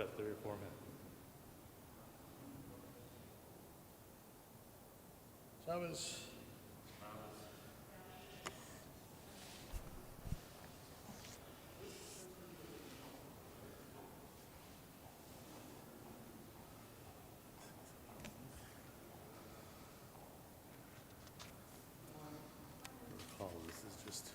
after your format. Shabbos. Oh, this is just.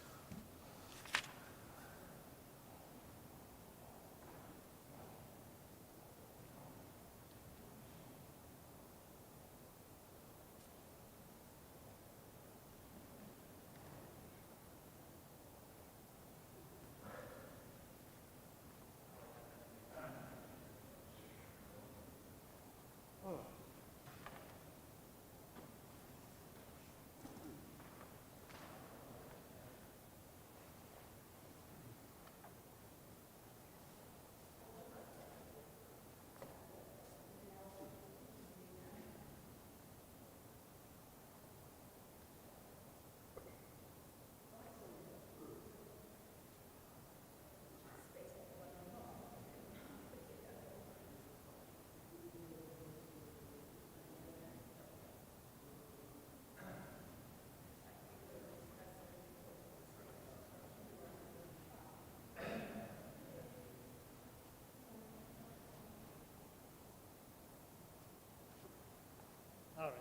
All right.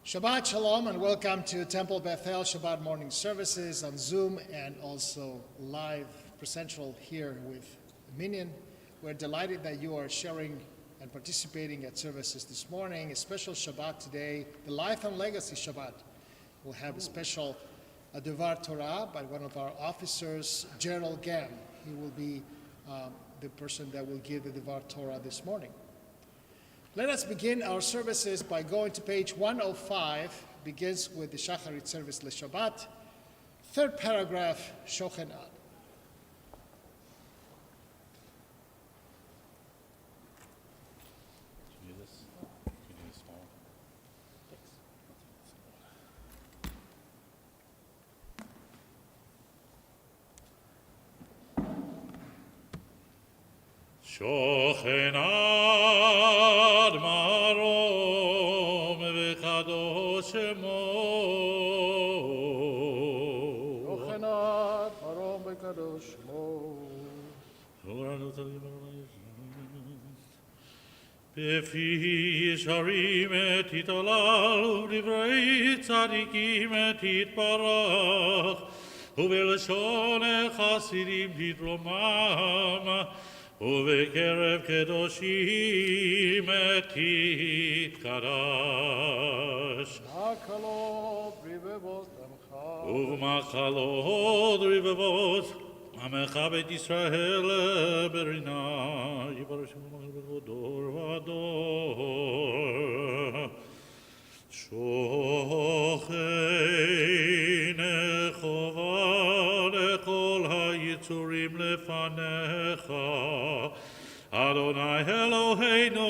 Shabbat Shalom and welcome to Temple Bethel Shabbat morning services on Zoom and also live presential here with Minyan. We're delighted that you are sharing and participating at services this morning. A special Shabbat today, the Life and Legacy Shabbat. We'll have a special Devar Torah by one of our officers, Gerald Gam. He will be the person that will give the Devar Torah this morning. Let us begin our services by going to page 105, begins with the Shacharit service LeShabbat. Third paragraph, Shacharit-10am. Can you do this? Can you do this small? Thanks. Shacharit-10am marom v'kadosh shemo. Shacharit marom v'kadosh shmo. בפי ישרים תתעלל ובדברי צדיקים תתברך ובלשון חסידים תתרומם ובקרב קדושים תתקדש מחלות רבבות עמך ובמחלות רבבות עמך בית ישראל ברינה יברא שמו דור ודור שוכן חובה לכל היצורים לפניך אדוני אלוהינו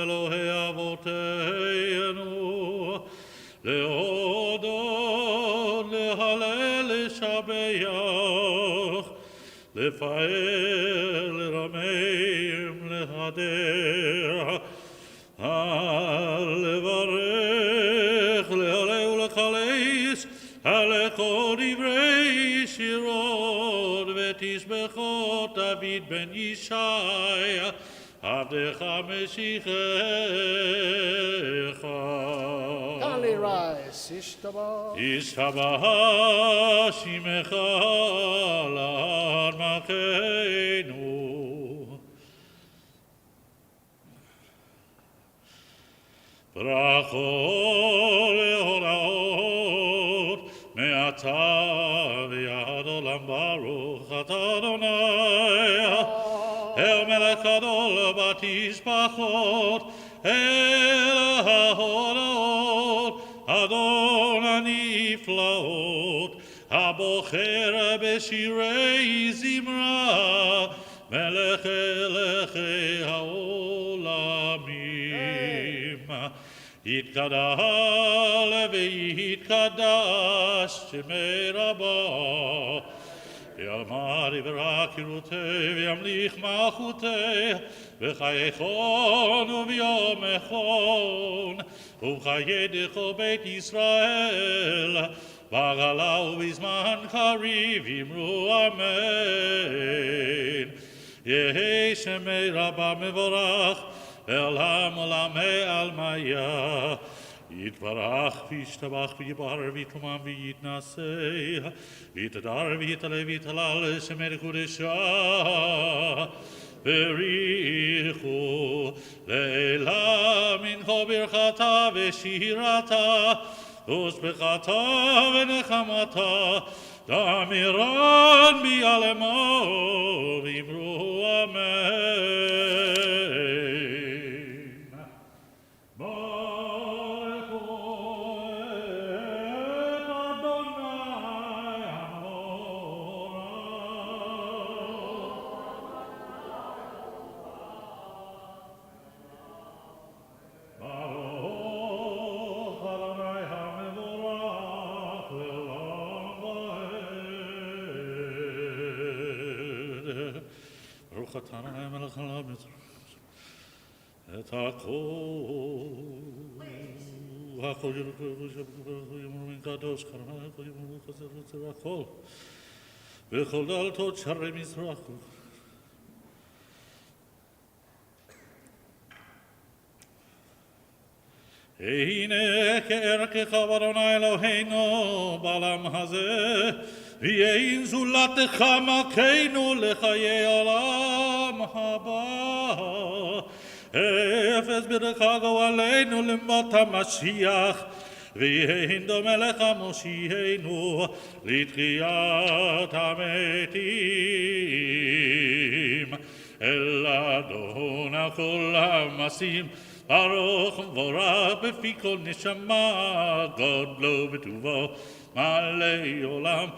אלוהי אבותינו להודות להלל לשבח לפאר לרמם להדר לברך להלל ולחלץ על כל דברי דוד בן ישי, עבדך משיחך. Kindly rise, Ishtaba. ישתבח שמך לעד מלכנו. ברכות להוראות מעתה ועד עולם ברוך אתה אדוני. אל מלך גדול בתשבחות אל ההוראות אדון הנפלאות הבוחר בשירי זמרה מלך אלכי העולמים. יתגדל ויתקדש שמי רבו יאמר יברא קירותי וימליך מלכותי בחייכון וביומכון ובחיי דכל בית ישראל בגלה ובזמן קריב אמרו אמן. יהי שמי רבה מבורך אל עולמי עלמיה. יתברך וישתבח ויבהר ויתרומם ויתנשא ויתהדר ויתעלה ויתהלל שמי לקודשה בריחו לעילה מן כל ברכתה ושירתה ושבחתה ונחמתה דמירן ביעלמו ואמרו אמן. חתנה מלך העולם את הכל הכל יאמרו קדוש קרמה הכל יאמרו חסר חסר הכל וכל דלתות שערי מזרח. הנה כערכך באדוני אלוהינו בעולם הזה ויהי זולתך מלכנו לחיי עולם הבא. אפס ברכך גואלנו למות המשיח ויהי דומה לך מושיענו לתחיית המתים. אל אדון על כל המעשים ברוך ומבורך בפי כל נשמה גודלו בטובו מלא עולם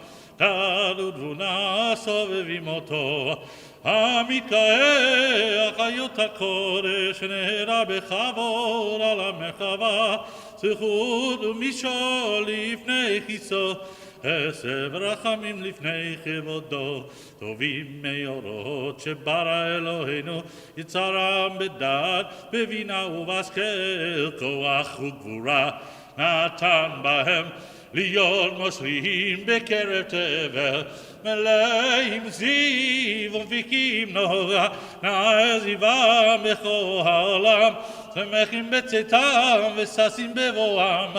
דעת ותבונה סובבים אותו. המתקהה חיות הקודש נהרה בכבוד על המחווה זכות ומשול לפני כיסו חסד ורחמים לפני כבודו. טובים מאורות שברא אלוהינו יצרם בדעת בבינה ובהשכל כוח וגבורה נתן בהם להיות מושלים בקרב תבל מלאים זיו ומפיקים נוגה נעזיבם בכל העולם שמחים בצאתם וששים בבואם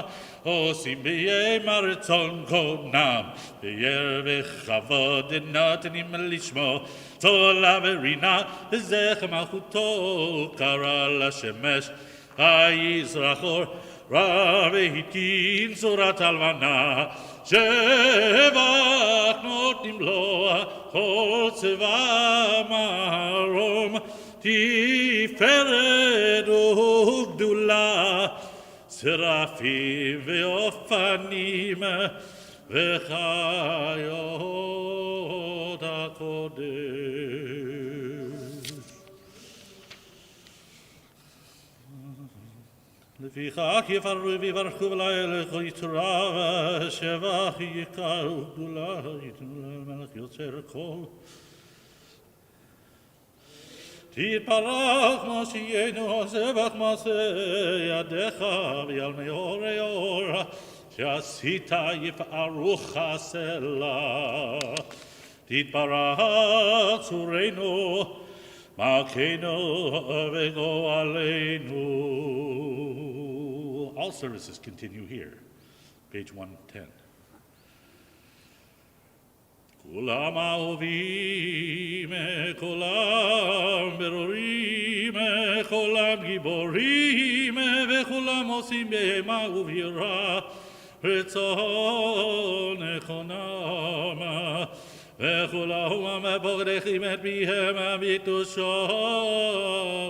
עושים ביים הרצון קומנם ביער וכבוד נותנים לשמו תולה ורינה וזכר מלכותו קרא לשמש היזרח אור רב והתקין צורת הלבנה שבח נותנים לו כל צבא מרום תפארת וגדולה שרפים ואופנים וחיות הקודש. לפיכך יפרו ויברכו ולילכו יתורה ושבח יקר וגדולה יתנו למלך יוצר כל. תתברך מושיענו שבח מעשה ידיך ועל מאורי אור שעשית יפארוך סלה. תתברך צורנו, מלכנו וגואלנו. All services continue here, page 110. כולם אהובים, כולם ברורים, כולם גיבורים, וכולם עושים בהמה וביראה רצון נכונם, וכולם פוקדים את פיהם בקדושה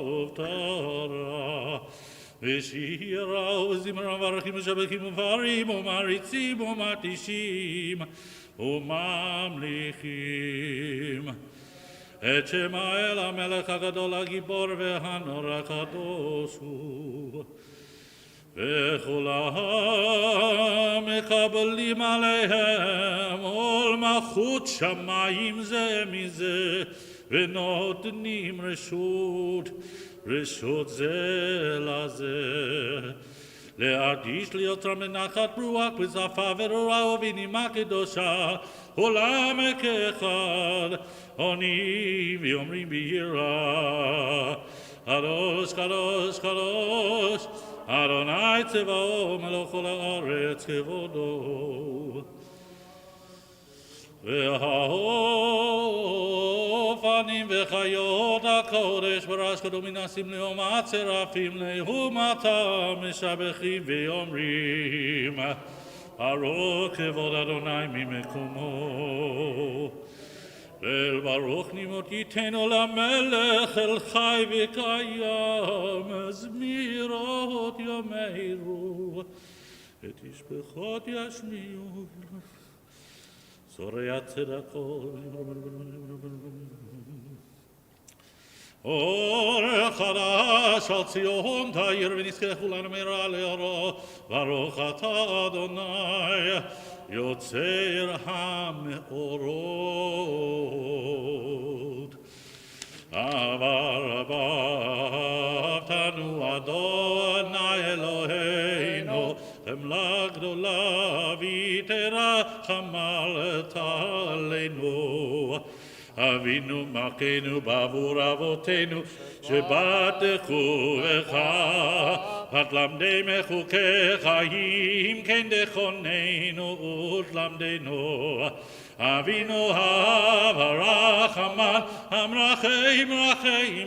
ובתורה, ושירה וזמרה מברכים ומשבחים ומפארים ומעריצים ומרטישים וממליכים את שמה אל המלך הגדול הגיבור והנורא הקדוש הוא, וכולם מקבלים עליהם עול מלכות שמיים זה מזה, ונותנים רשות זה לזה, להרגיש ליוצרם בנחת רוח בזפה ורורה ובנימה קדושה, כולם כאחד עונים ואומרים ביראה, קדוש קדוש קדוש אדוני צבאו מלך כל הארץ כבודו. והאופנים וחיות הקודש ברש קדום מן הסמלי ומהצרפים לעומתם משבחים ואומרים, ברוך כבוד אדוני ממקומו. ליל ברוך נמות ייתנו למלך אל חי וקיים, זמירות יאמרו, ותשבחות ישמיעו, זורע צדקות. אור חדש על ציון תאיר ונזכה כולנו מהרה לאורו, ברוך אתה אדוני יוצר המאורות. אהבתנו אדוני אלוהינו, חמלה גדולה ותרחמת עלינו. אבינו מלכנו בעבור אבותינו שבטחו בך, ותלמדם חוקי חיים כן תכוננו ותלמדנו. אבינו הרחמן המרחם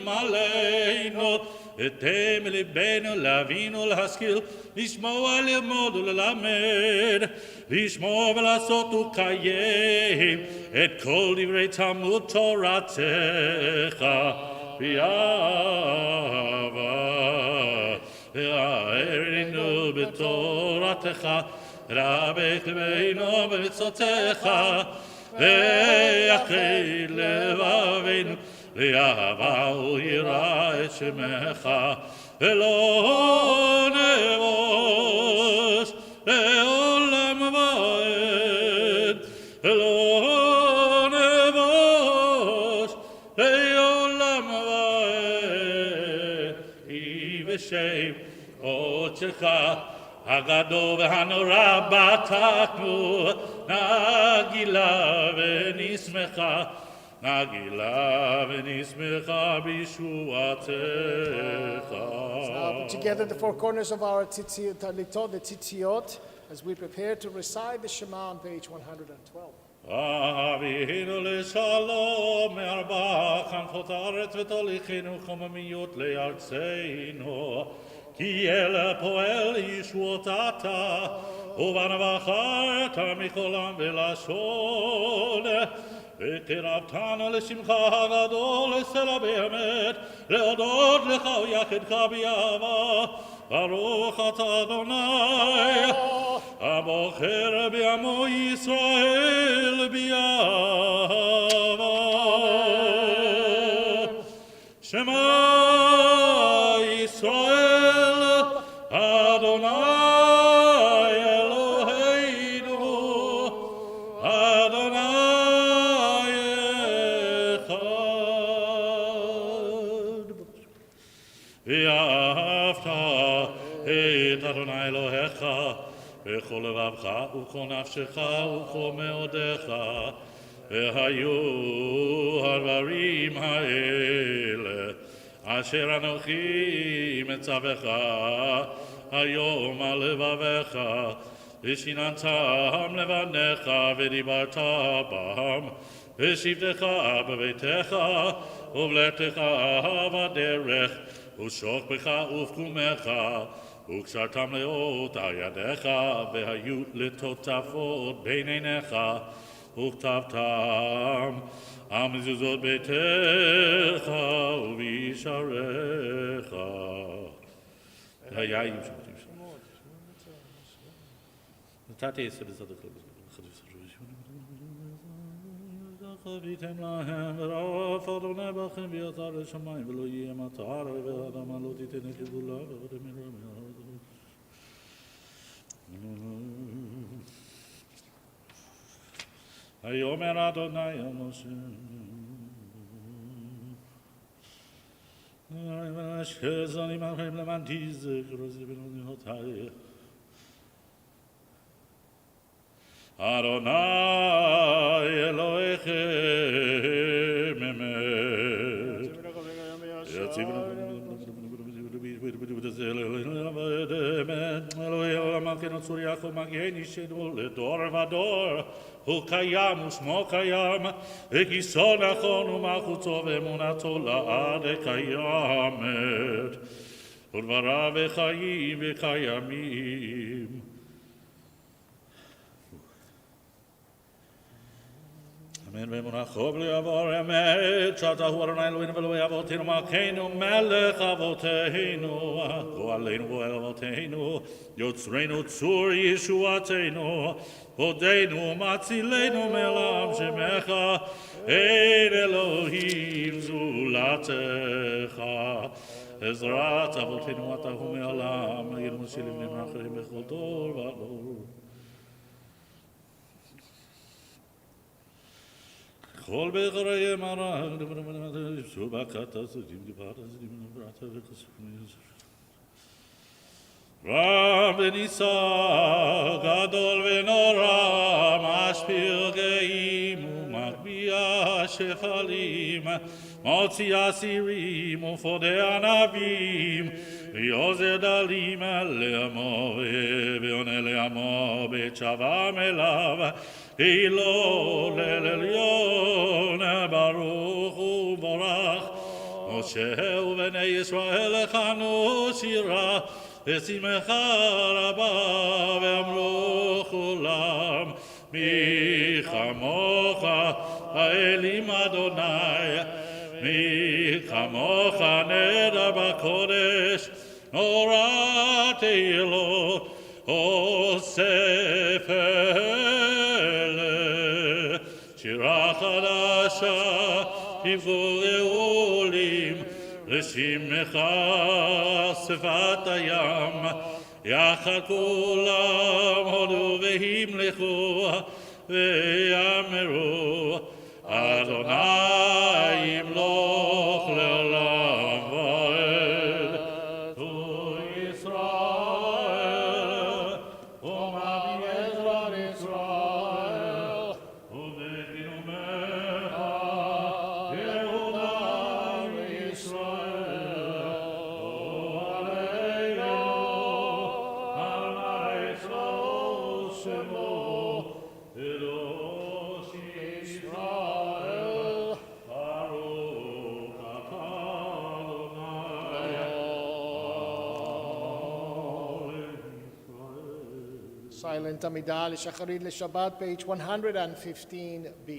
עלינו, ותן ליבנו להבין ולהשכיל, לשמוע ללמוד וללמד, לשמוע ולעשות ולקיים את כל דברי תלמוד תורתך באהבה. והערנו בתורתך, רבך לבנו במצוותיך, ויחד לבבינו לאהבה וליראה את שמך, ולא נבוש לעולם ועד, ולא נבוש לעולם ועד. יהי בשם קודשך הגדול והנורא בטחנו, נגילה ונשמחה, נגילה ונשמחה בישועתך. Now put together the four corners of our tzitzit, the tzitziot, as we prepare to recite the Shema on page 112. אבינו לשלום מארבע כנפות הארץ ותוליכנו חוממיות לארצנו, כי אל פועל ישועות אתה, ובנבחרת מכל עם ולשון, וקרבתנו לשמך הגדול לסלע באמת, להודות לך ויחדך באהבה. ברוך אתה אדוני הבוחר בעמו ישראל באהבה. שמע ישראל אדוני אלוהינו אדוני אחד. ואהבת את אדוני אלוהיך בכל לבבך ובכל נפשך ובכל מאודיך, והיו הדברים האלה אשר אנוכי מצווך היום על לבביך ושיננתם לבניך ודיברת בם ושבתך בביתך ובלתך בדרך ושוכבך ופקומך וקשרתם לאות על ידיך והיו לטוטפות בין עיניך וכתבתם על מזוזות ביתך ובישעריך. היה עם שמות. נתתי עשר לצדקות. חביתם להם ורף אדוני בכם ויצר השמיים ולא יהיה מטר והאדמה לא תיתן את יבולה ועוד מרמה. ויאמר אדוני אל משה שזונים עליהם למען תזכרו זה בנותיי אדוני אלוהיכם אמת יציב אלוהי העולם מלכנו צור יעקב מגן אישנו לדור ודור הוא קיים ושמו קיים וכיסו נכון ומלכותו ואמונתו לעד קיימת ודבריו וחיים וקיימים. אמן ואמונתו בלי עבור אמת שאתה הוא אדוני אלוהינו ואלוהי אבותינו מלכנו מלך אבותינו גואלנו גואל אבותינו יוצרנו צור ישועתנו הודינו מצילנו מעולם שמך אין אלוהים זולתך עזרת אבותינו אתה הוא מעולם היינו משילים למאחרים בכל דור ודור. כל בחורי מרק שבקת הסודים דיברת הסודים נבראת וכספים רב ונישא גדול ונורא משפיל גאים ומגביה שפלים מוציא אסירים ופודה ענבים ויעוזר דלים לעמו ועונה לעמו בתשוvam אליו הילו לעליון ברוך וברך משה ובני ישראל לחנו שירה ושמחה רבה ואמרו כולם מי כמוך האלים אדוני מי כמוך נדר בקודש נוראתי לו עושה פלא שירה חדשה יבואו גאולים לשמך שפת הים יחד כולם הודו והמלכו ויאמרו אדוני ימלוך לעולם ועד הוא ישראל ומביא עזרת ישראל ובתנומך יהודה וישראל עלינו על ישראל שמו אלוש ישראל ברוך אתה אדוני. Silent Amidah Shacharit Shabbat, page 115b.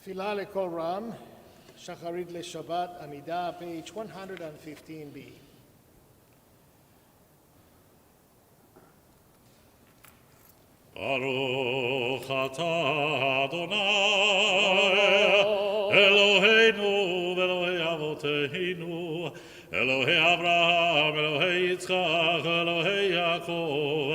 תפילה לכל רם, שחרית לשבת, עמידה, page 115b. ברוך אתה אדוני אלוהינו ואלוהי אבותינו אלוהי אברהם אלוהי יצחק אלוהי יעקב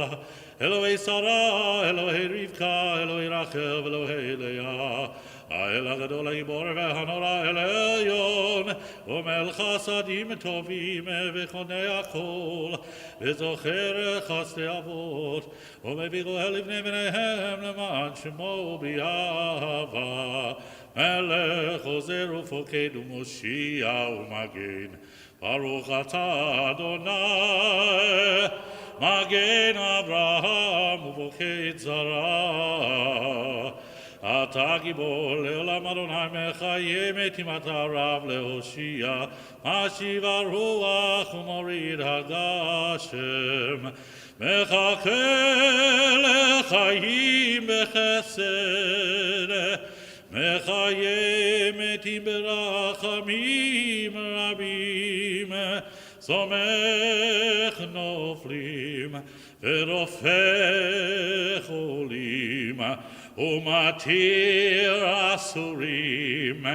אלוהי שרה אלוהי רבקה אלוהי רחל ואלוהי לאה האל הגדול הגיבור והנורא אל העליון ומלך חסדים טובים וקונה הכל וזוכר חסדי אבות ומביא גואל לבני בניהם למען שמו באהבה מלך עוזר ופוקד ומושיע ומגן ברוך אתה אדוני מגן אברהם ופוקד זרע אתה גיבור לעולם אדוני מחיים את אימת הרב להושיע משיב הרוח ומוריד הגשם מחכה לחיים בחסד מחיים מתים ברחמים רבים סומך נופלים ורופא חולים ומתיר אסורים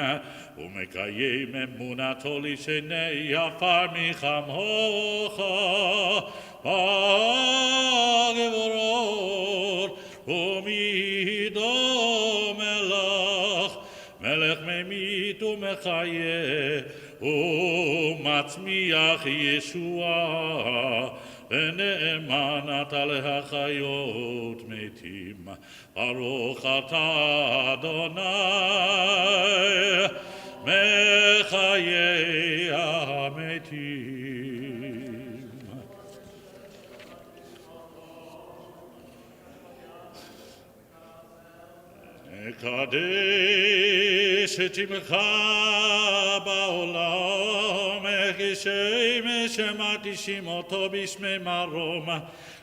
ומקיים אמונתו לשני עפר מחמוך הגבורות ומידו מלך ממית ומחיה ומצמיח ישועה ונאמן אתה להחיות מתים ברוך אתה אדוני מחיי המתים נקדש את שמך בעולם כשם שמעתו בשמי מרום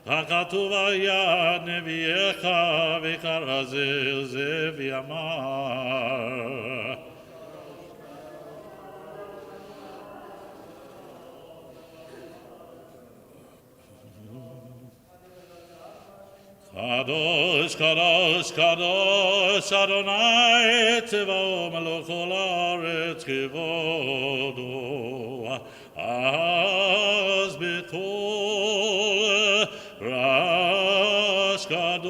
הכתוב היה נביאך וכרז זה ויאמר קדוש קדוש קדוש אדוני צבאו מלך כל הארץ כבודו אז בקול רעש גדול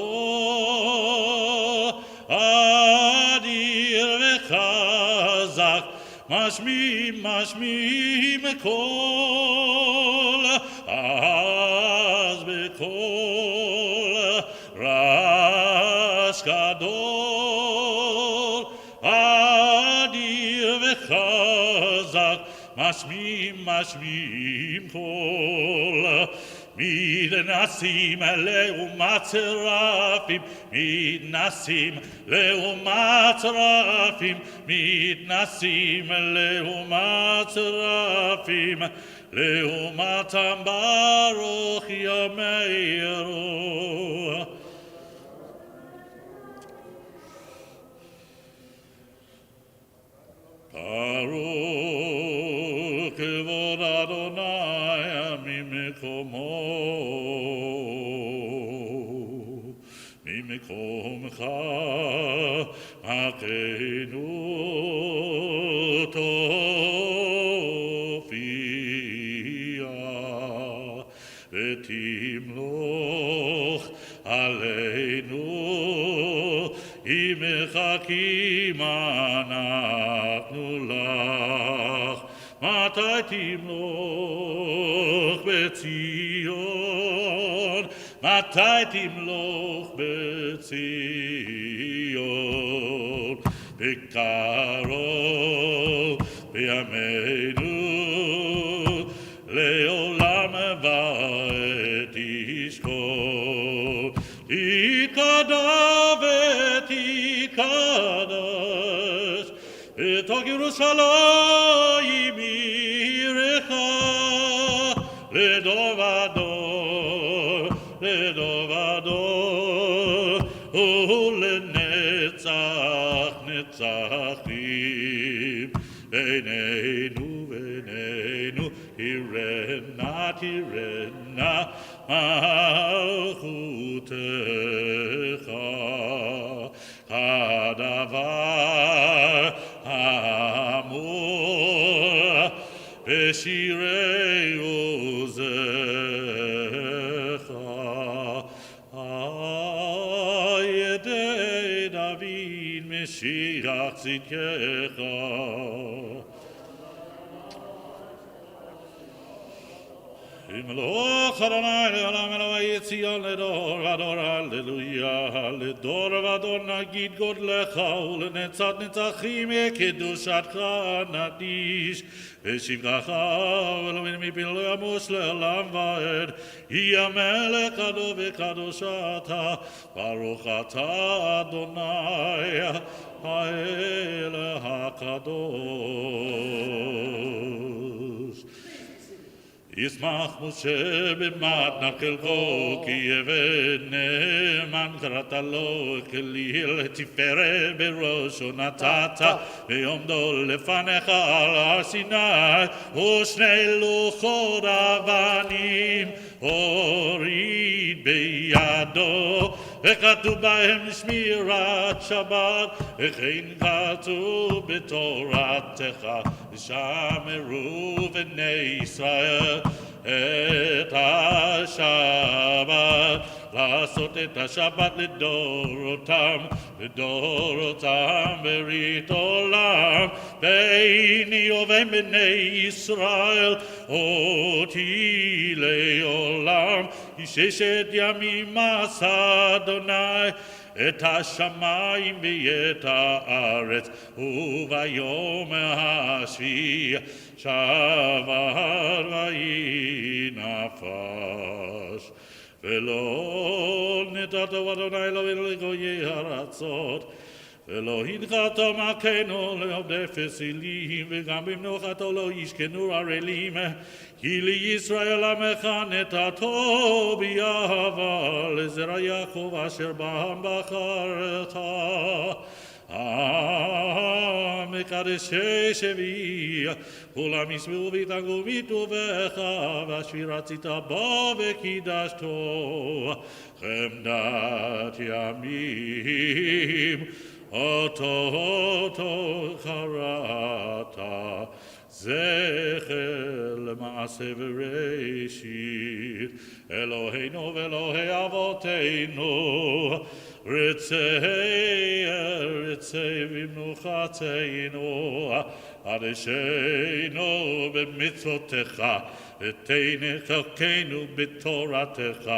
אדיר וחזק משמיעים קול אז בקול רעש גדול אדיר וחזק משמיעים קול מתנסים לעומת צרפים מתנסים לעומת צרפים מתנסים לעומת צרפים לעומתם ברוך יאמרו ברוך כבוד אדוני ממקומך מכנו תופיע ותמלוך עלינו אם מחכים אנחנו לך מתי תמלוך בציון מתי תמלוך בציון בקרוב בימינו לעולם ועד תשכון תתקדש ותתקדש בתוך ירושלים עירך לדור ודור לדור ודור ולנצח לנצח נצחים. בינינו בינינו תירנה תירנה מלכותך. הדבר האמור בשירי עוזך על ידי דוד משיח צדקך. מלוך אדוני לעולם אלוהי ציון לדור ודור הללויה. לדור ודור נגיד גודלך ולנצח נצחים קדושתך נדיש. ושבחך אלוהים מפלאי עמוס לעולם ועד. היא המלך קדוש וקדוש אתה. ברוך אתה אדוני האל הקדוש. ישמח משה במתנת חלקו, כי אבן נאמן קראת לו, כליל תפארת בראשו נתת, ויעמדו לפניך על הר סיני, ושני לוחות אבנים הוריד בידו, וכתוב בהם שמירת שבת, וכן כתוב בתורתך, ושמרו בני ישראל את השבת, לעשות את השבת לדורותם, לדורותם ברית עולם, ביני ובין בני ישראל, אותי לעולם, ששת ימים עשה אדוני, את השמיים ואת הארץ, וביום השביעי שבת ויהי נפש. ולא נתתו אדוני אלוהינו לגויי ארצות, ולא הנחתו מכנו לעובדי פסילים, וגם במנוחתו לא ישכנו ערלים, כי לישראל עמך נתתו באהבה, לזרע יעקב אשר בם בחרת. מקדשי שביעי, כולם ישמעו ויתענגו מטובך, ואשר רצית בו וקידשתו. חמדת ימים אותו קראת, זכר למעשה בראשית. אלוהינו ואלוהי אבותינו, רצה במנוחתנו, קדשנו במצוותיך, ותן חלקנו בתורתך,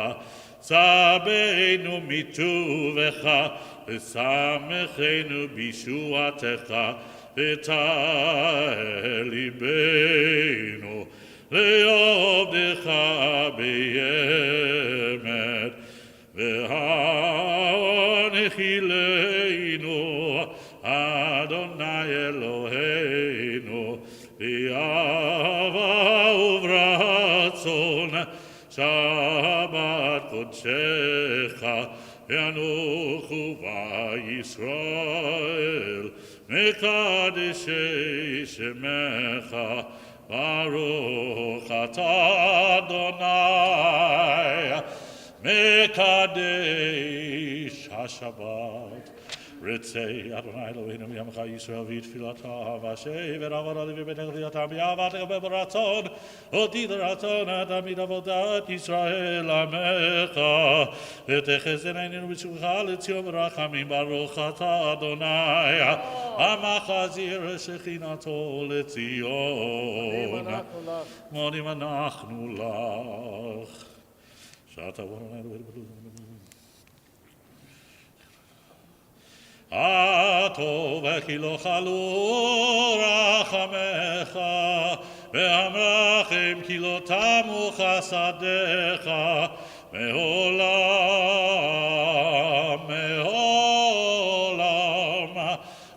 צווינו מטובך, ושמחנו בישועתך, ותעל ליבנו לעובדך באמת, והנחילנו אדוני אלוהינו באהבה וברצון, שבת קודשך ינוחו בישראל, מקדשי שמך, ברוך אתה אדוני מקדש השבת. רצה אדוני אלוהינו מיעמך ישראל ותפילתה, ואשר עבודה ובית תחילתם באהבתך וברצון, אותי לרצון תמיד עבודת ישראל עמך, ותחסן עינינו בשובך לציון ברחמים. ברוך אתה אדוני המחזיר שכינתו לציון. מודים אנחנו לך. שאתה אדוני אלוהינו הטוב כי לא כלו רחמך, והמרחם כי לא תמו חסדיך, מעולם, מעולם,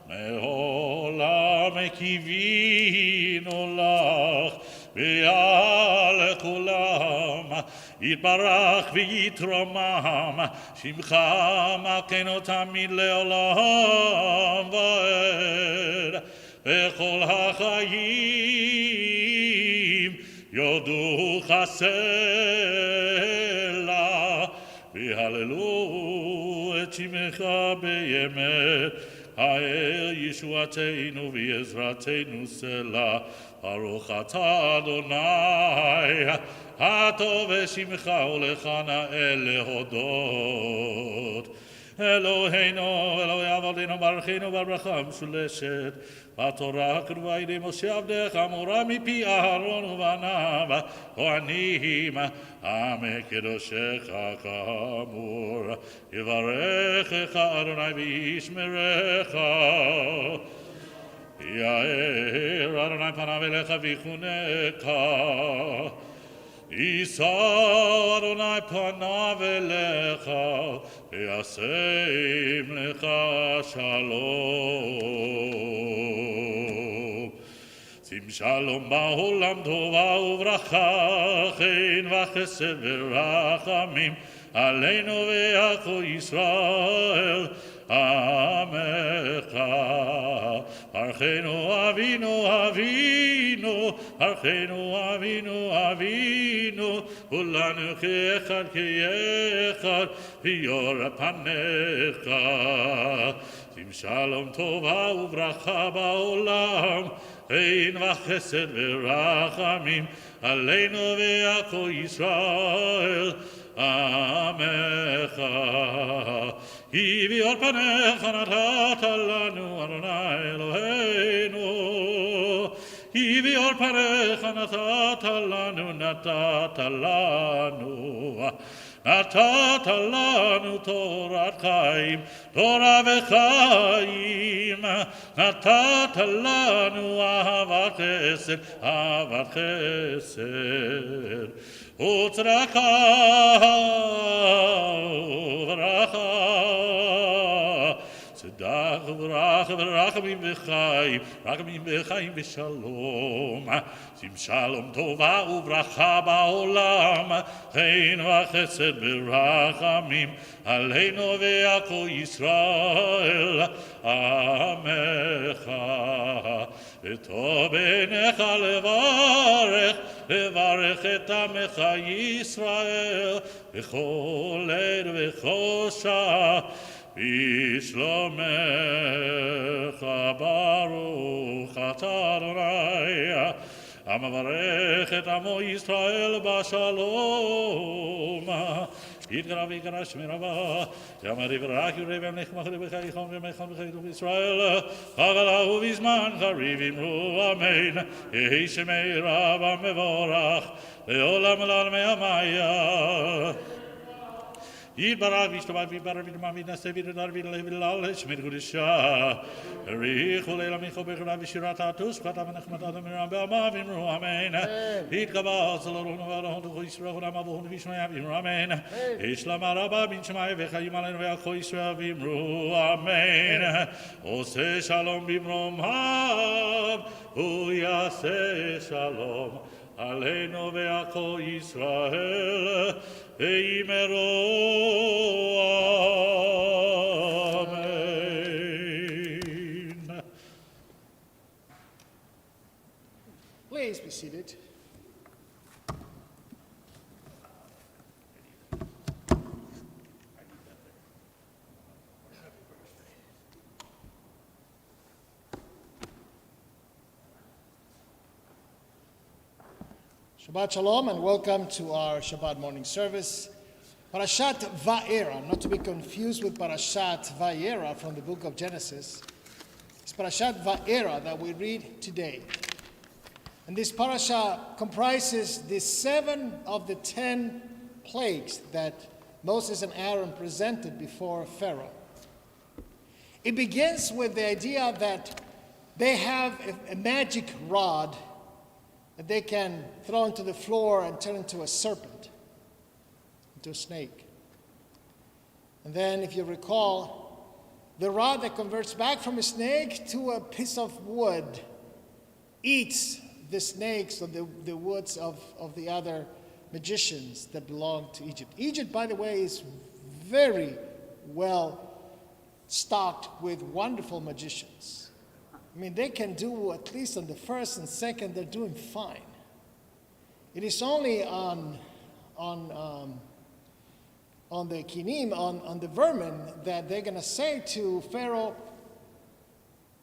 מעולם קיווינו לך, ועל כולם יתברך ויתרומם, שמך מלכנו תמיד לעולם ועד, וכל החיים יודוך סלע, והללו את שמך באמת, האל ישועתנו ועזרתנו סלע. ברוך אתה אדוני, הטוב ושמך ולך נאה להודות. אלוהינו, אלוהי אבותינו, ברכנו בברכה המשולשת, בתורה הכתובה ידי משה עבדך, אמורה מפי אהרון ובניו, כהנים, המקדשך כאמור. יברכך אדוני וישמרך, יאר אדוני פניו אליך ויחונך, יישא אדוני פניו אליך וישם לך שלום. שים שלום בעולם טובה וברכה, חן וחסד ורחמים עלינו ועכו ישראל עמך. ברכנו אבינו אבינו, ברכנו אבינו אבינו, כולנו כאחד כאחד ביור פניך. שים שלום טובה וברכה בעולם, חן וחסד ורחמים עלינו ועכו ישראל עמך. הביאור פניך נתת לנו אדוני אלוהינו, הביאור פניך נתת לנו, נתת לנו תורת חיים, תורה וחיים, נתת לנו אהבת חסד, אהבת חסד, וצדקה וברכה, צדק וברכה ורחמים וחיים, רחמים וחיים ושלום. שים שלום טובה וברכה בעולם, חן וחסד ורחמים עלינו ועכו ישראל עמך. וטוב בעיניך לברך את עמך ישראל בכל עת ובכל שעה, בשלומך. ברוך אתה אדוני המברך את עמו ישראל בשלום. יתגרה ויקרא שמי רבה, יאמר יברח יראה וימלך מחנה בחייכם ומלכם בחייכם בישראל, חגלה ובזמן קריב אמרו אמן. יהי שמי רב המבורך לעולם ולעולמי עמיה. יתברך וישתבח ויתברך ויתמם ויתנשא ויתהדר ויתהלל שמי קדושה. אריך ולילה מיכו בחרה ושירת העטוס פחתה ונחמתה ומרם בעמה ואמרו אמן. יתקבע צלרון וערהון וכל ישראל ונעמה והון וישמעיה ואמרו אמן. ישלמה רבה בן שמעיה וחיים עלינו ועכו ישראל ואמרו אמן. עושה שלום במרומיו ויעשה שלום עלינו ועכו ישראל ואמרו אמן. Please be seated. Shabbat Shalom and welcome to our Shabbat morning service. Parashat Va'era, not to be confused with Parashat Va'era from the book of Genesis. It's Parashat Va'era that we read today. And this parasha comprises the 7 of the 10 plagues that Moses and Aaron presented before Pharaoh. It begins with the idea that they have a magic rod that they can throw into the floor and turn into a serpent, into a snake. And then, if you recall, the rod that converts back from a snake to a piece of wood eats the snakes or the woods of the other magicians that belong to Egypt. Egypt, by the way, is very well stocked with wonderful magicians. I mean, they can do, at least on the first and second, they're doing fine. It is only on the kinim, on the vermin, that they're going to say to Pharaoh,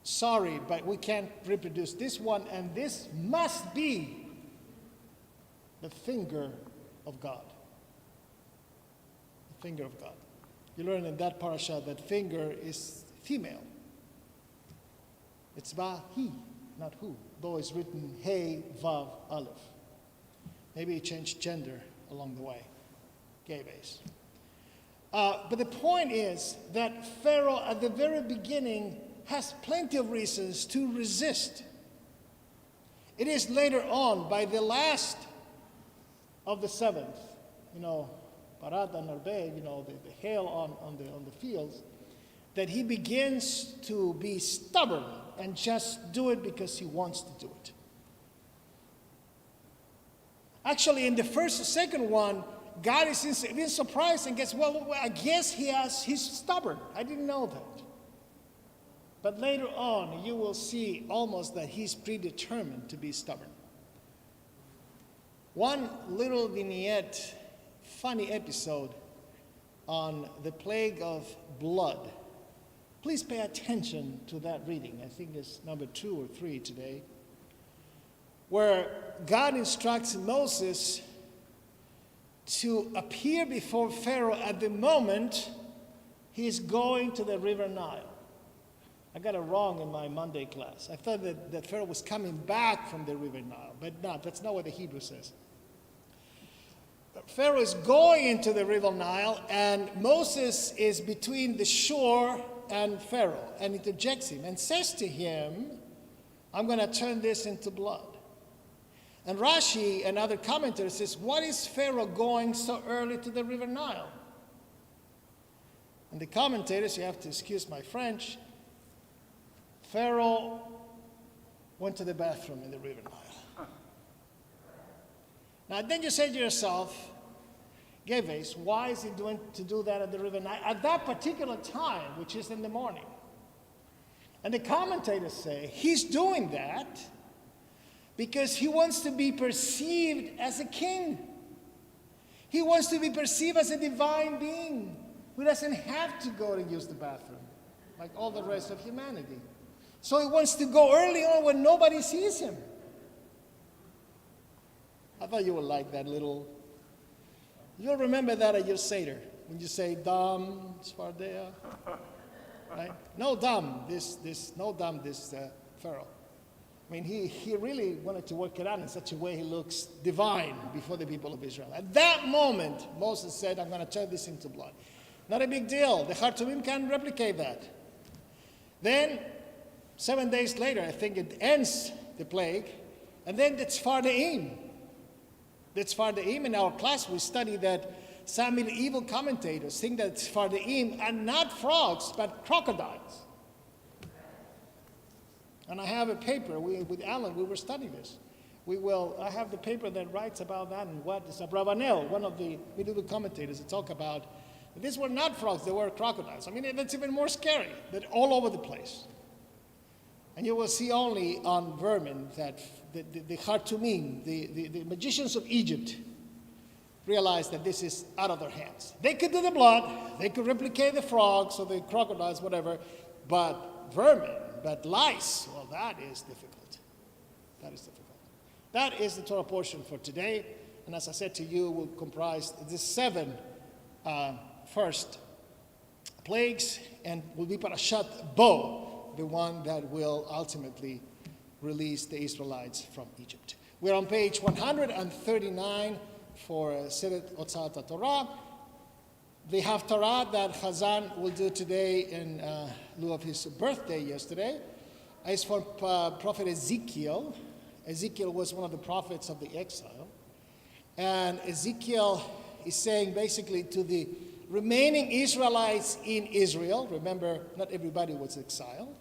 sorry, but we can't reproduce this one, and this must be the finger of God. The finger of God. You learn in that parasha that finger is female. It's va-hi, not who, though it's written hey, vav, aleph. Maybe he changed gender along the way. Gay base. But the point is that Pharaoh at the very beginning has plenty of reasons to resist. It is later on, by the last of the seventh, Parat and Arbe, the hail on the fields, that he begins to be stubborn and just do it because he wants to do it. Actually, in the second one, God is being surprised and gets, I guess he's stubborn. I didn't know that. But later on, you will see almost that he's predetermined to be stubborn. One little vignette, funny episode on the plague of blood. Please pay attention to that reading. I think it's number 2 or 3 today, where God instructs Moses to appear before Pharaoh at the moment he's going to the river Nile. I got it wrong in my Monday class. I thought that Pharaoh was coming back from the river Nile, but no, that's not what the Hebrew says. Pharaoh is going into the river Nile, and Moses is between the shore and Pharaoh, and interjects him and says to him, I'm going to turn this into blood. And Rashi and other commentators says, what is Pharaoh going so early to the river Nile? And the commentators, you have to excuse my French, Pharaoh went to the bathroom in the river Nile. Now then you say to yourself, Geves, why is he doing to do that at the river Nile at that particular time, which is in the morning? And the commentators say he's doing that because he wants to be perceived as a king. He wants to be perceived as a divine being who doesn't have to go to use the bathroom like all the rest of humanity. So he wants to go early on when nobody sees him. I thought you would like that little. You'll remember that at your Seder when you say Dam Svardea, right? No Dam, this Pharaoh. I mean, he really wanted to work it out in such a way he looks divine before the people of Israel. At that moment, Moses said, I'm going to turn this into blood. Not a big deal. The Shacharit-10am can replicate that. Then, 7 days later, I think it ends the plague, and then the Shacharit-10am. The Shacharit-10am, in our class, we study that some medieval commentators think that Shacharit-10am are not frogs, but crocodiles. And I have a paper with Alan, we were studying this. I have the paper that writes about that, and what is Abravanel, one of the medieval commentators, to talk about. These were not frogs, they were crocodiles. I mean, that's even more scary. They're all over the place. And you will see only on vermin that the Shacharit-10am, the magicians of Egypt, realized that this is out of their hands. They could do the blood, they could replicate the frogs or the crocodiles, whatever, but vermin, but lice, well, that is difficult. That is difficult. That is the Torah portion for today. And as I said to you, will comprise the 7 first plagues, and will be Parashat Bo, the one that will ultimately release the Israelites from Egypt. We're on page 139 for Seder Otzat Torah. The Haftarah that Chazan will do today in lieu of his birthday yesterday is for Prophet Ezekiel. Ezekiel was one of the prophets of the exile. And Ezekiel is saying basically to the remaining Israelites in Israel, remember, not everybody was exiled,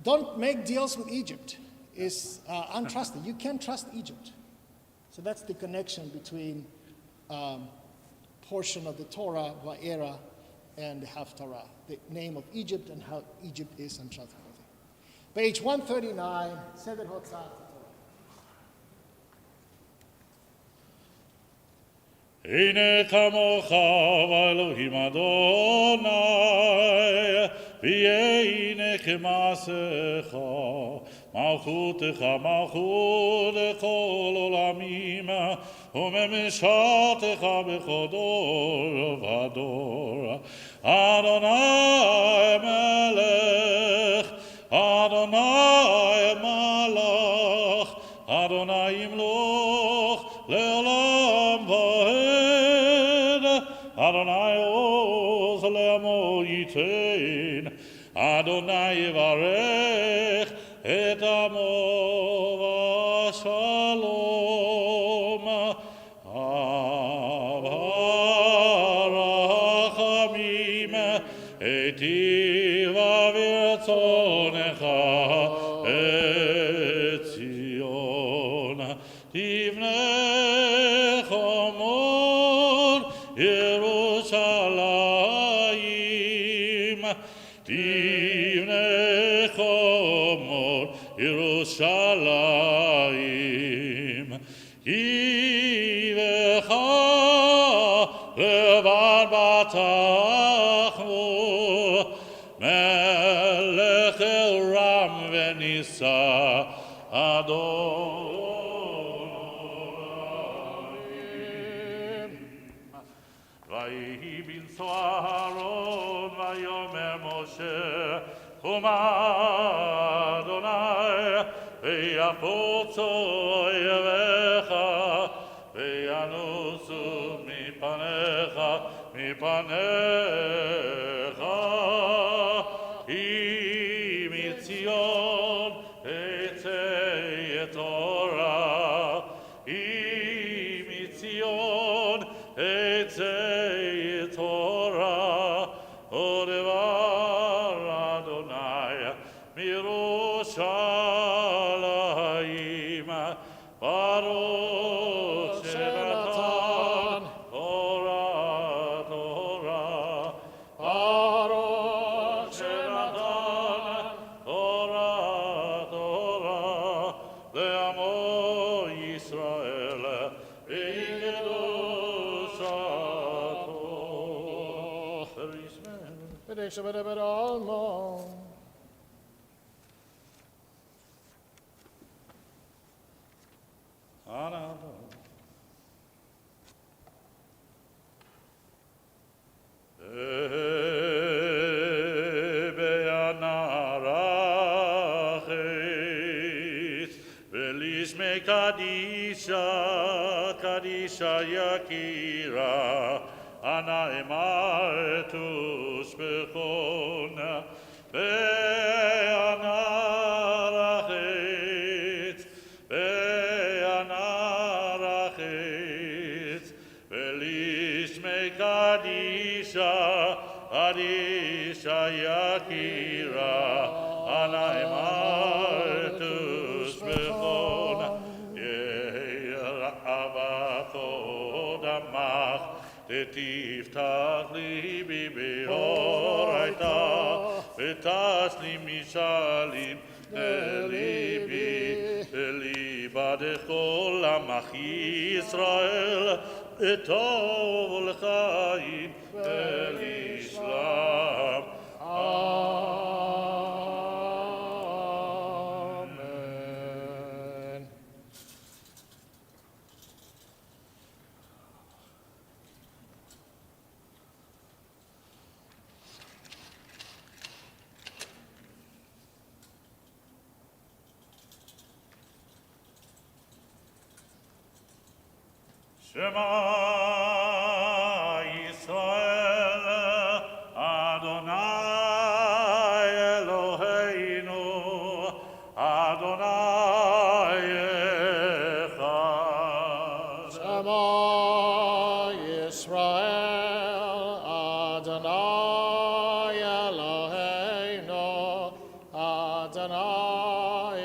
don't make deals with Egypt. It's untrusted. You can't trust Egypt. So that's the connection between portion of the Torah, Va'era, and the Haftarah, the name of Egypt and how Egypt is on Shacharit. Page 139, Seder Hotzat Torah. הנה כמוך ואלוהים אדוני, והנה כמעשיך, מלכותך מלכות לכל עולמים, וממשלתך בכל דור ודור. אדוני מלך, אדוני מלך, אדוני ימלוך לעולם ועד. אדוני עוז לעמו ייתן, אדוני יברך את עמו בשלום. אב הרחמים, היטיב ברצונך את ציון. תבנה חומות ירושלים, תבנה חומות ירושלים. כי בך לבד בטחנו, מלך רם ונישא אדוני. ויהי בנשוא אהרון ויאמר משה, קומה אדוני, ויפוצו אויביך, וינוסו מפניך, מפניך. כי מציון תצא תורה, כי מציון תצא תורה, ודבר אדוני מירושלים. ברוך שנתן תורה תורה, ברוך שנתן תורה תורה, לעמו ישראל בקדושתו. B'nei Shabbat Almo. ולשמי קדישה, קדישה יקירה, אנא אמר תושבחון, ואנא רחץ, ואנא רחץ, ולשמי קדישה, קדישה יקירה, אנא אמר תושבחון, יהי רעבתו דמך, תפתח ליבי באורייתא, ותשלים משאלים לליבי, לליבא דכל עמך ישראל, לטוב ולחיים ולשלום. Amen. Shema Yisrael, Adonai Eloheinu, Adonai Echad. Shema Yisrael, Adonai Eloheinu, Adonai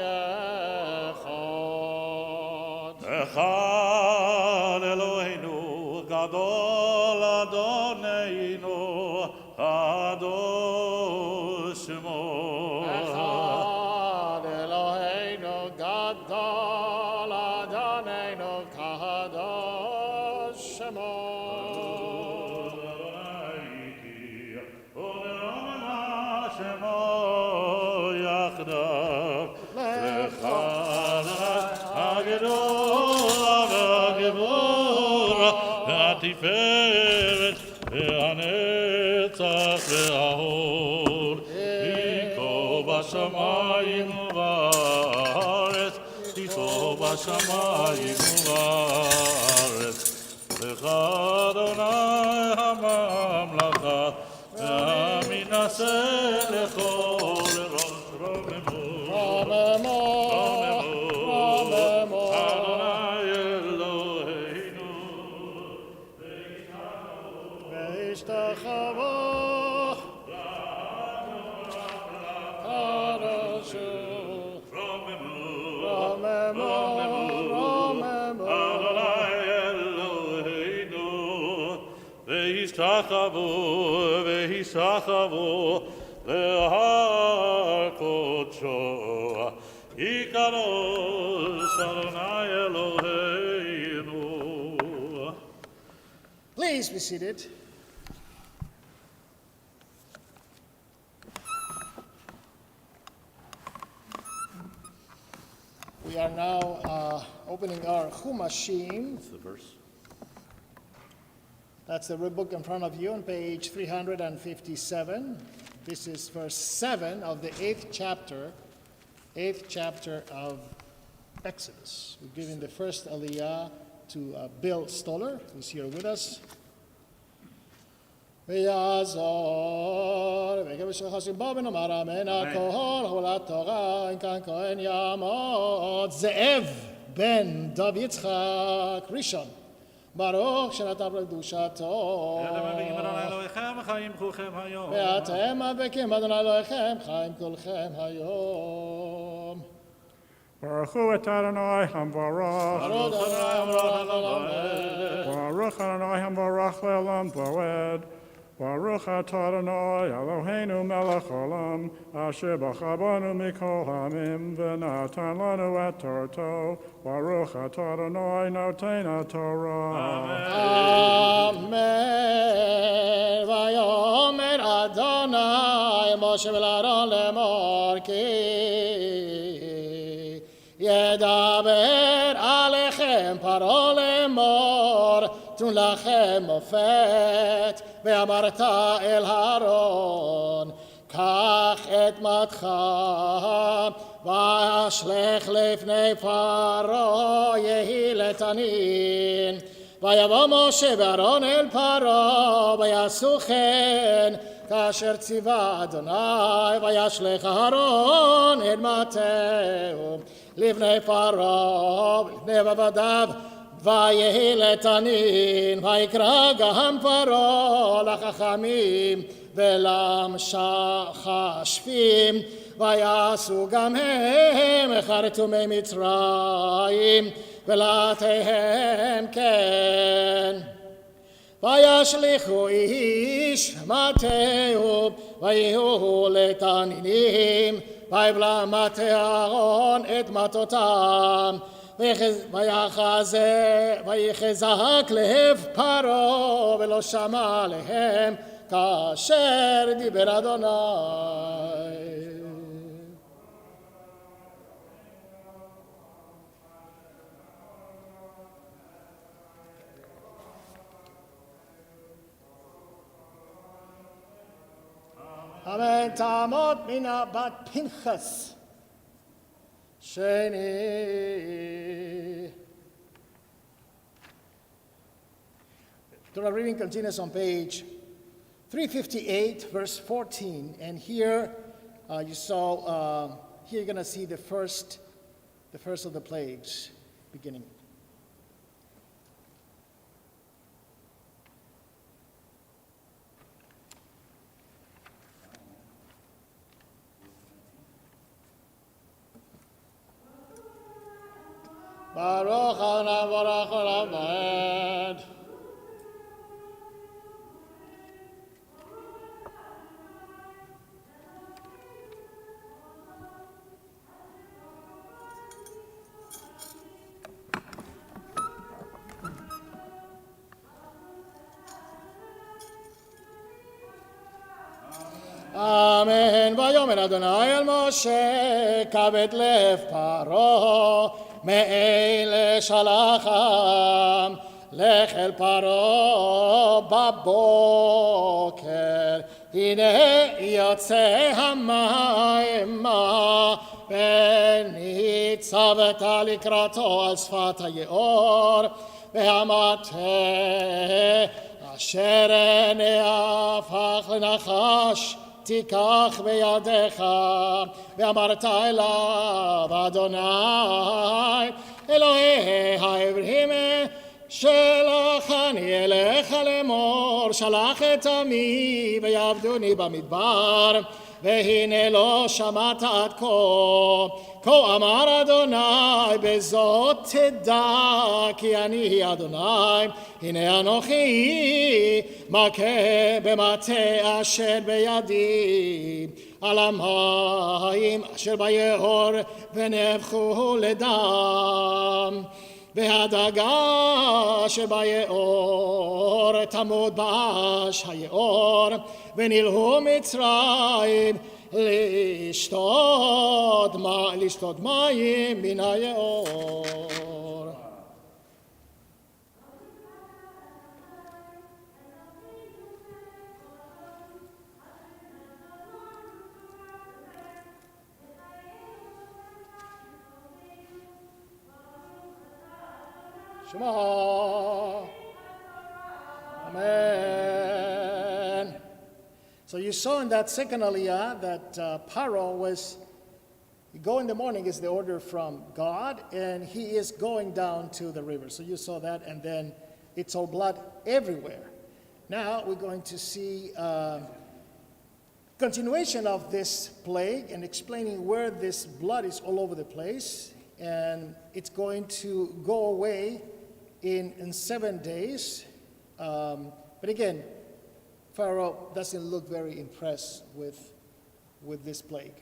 Echad. Echad Eloheinu, Gadol Adoneinu Kadosh Shemo. Echad Eloheinu Gadol Adoneinu Kadosh Shemo. התפארת והנצח והאור, תיקו בשמיים ובארץ, תיקו בשמיים ובארץ. לך אדוני הממלכה, והמנשא לכל ראש רוממו. וישתחוו להר קודשו, יקדוש אדוני אלוהינו. Please be seated. We are now opening our Chumashim. What's the verse? That's the red book in front of you on page 357. This is verse 7 of the 8th chapter of Exodus. We're giving the first aliyah to Bill Stoller, who's here with us. ויעזור, וכבש חסים בו ונאמר אמן, הכל חולת תורה, אם כאן כהן יעמוד, זאב בן דב יצחק ראשון, ברוך שנתן בקדושתו. ואתם הדבקים אדוני אלוהיכם, חיים כולכם היום. ברכו את אדוני המבורך. ברוך אדוני המבורך לעולם ועד. ברוך אתה אדוני אלוהינו מלך עולם, אשר בחר בנו מכל העמים ונתן לנו את תורתו. ברוך אתה אדוני נותן התורה. אמן. ויאמר אדוני משה אל אהרון לאמור כי ידבר עליכם פרעה לאמור תנו לכם מופת ואמרת אל אהרון קח את מטך ואשלך לפני פרעה יהי לתנין ויבוא משה ואהרון אל פרעה ויעשו כן כאשר ציווה אדוני וישלך אהרון את מטהו לפני פרעה ולפני עבדיו ויהי לתנין ויקרא גם פרעה לחכמים ולמשחשבים ויעשו גם הם חרטומי מצרים ולתיהם כן וישליכו איש מטהו ויהיו לתנינים ויבלע מטה אהרון את מטותם ויחזק לב פרעה ולא שמע להם כאשר דיבר אדוני. אמן. תעמוד מן בת פנחס שני. The reading continues on page 358, verse 14, and here you saw. Here you're going to see the first of the plagues beginning. Baruch Adonai Baruch Olam Vaed. אמן. ויאמר אדוני אל משה, כבד לב פרעה, מאלה שלחם, לך אל פרעה בבוקר, הנה יוצא המימה, וניצבת לקראתו על שפת היאור, והמטה אשר נהפך לנחש תיקח בידיך, ואמרת אליו אדוני אלוהי העברים שלחני אליך לאמור, שלח את עמי ויעבדוני במדבר, והנה לא שמעת עד כה. כה אמר אדוני, בזאת תדע כי אני אדוני, הנה אנוכי מכה במטה אשר בידי על המים אשר ביאור ונהפכו לדם, והדגה שביאור תמות באש היאור, ונלהו מצרים לשתות מים מן היאור. Shema. Amen. So you saw in that second aliyah that Paro was, go in the morning is the order from God, and he is going down to the river. So you saw that, and then it's all blood everywhere. Now we're going to see continuation of this plague and explaining where this blood is all over the place, and it's going to go away in 7 days. But again, Pharaoh doesn't look very impressed with this plague.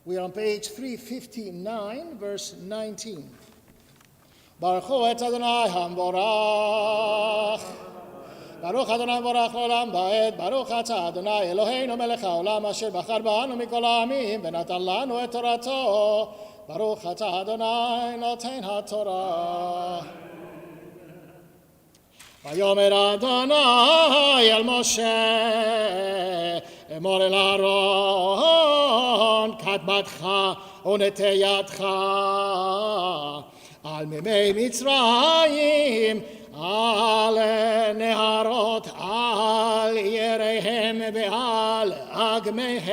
We are on page 359, verse 19. Baruch hu et Adonai hamvorach. Baruch Adonai vorach l'olam ba'ed. Baruch ata Adonai Eloheinu melech haolam asher bachar banu mikol ha'amim v'natan lanu et torato. Baruch ata Adonai noten haTorah. ויאמר אדוני אל משה, אמור אל אהרון, קדמתך ונטה ידך על מימי מצרים, על נהרות, על יריהם ועל אגמיהם,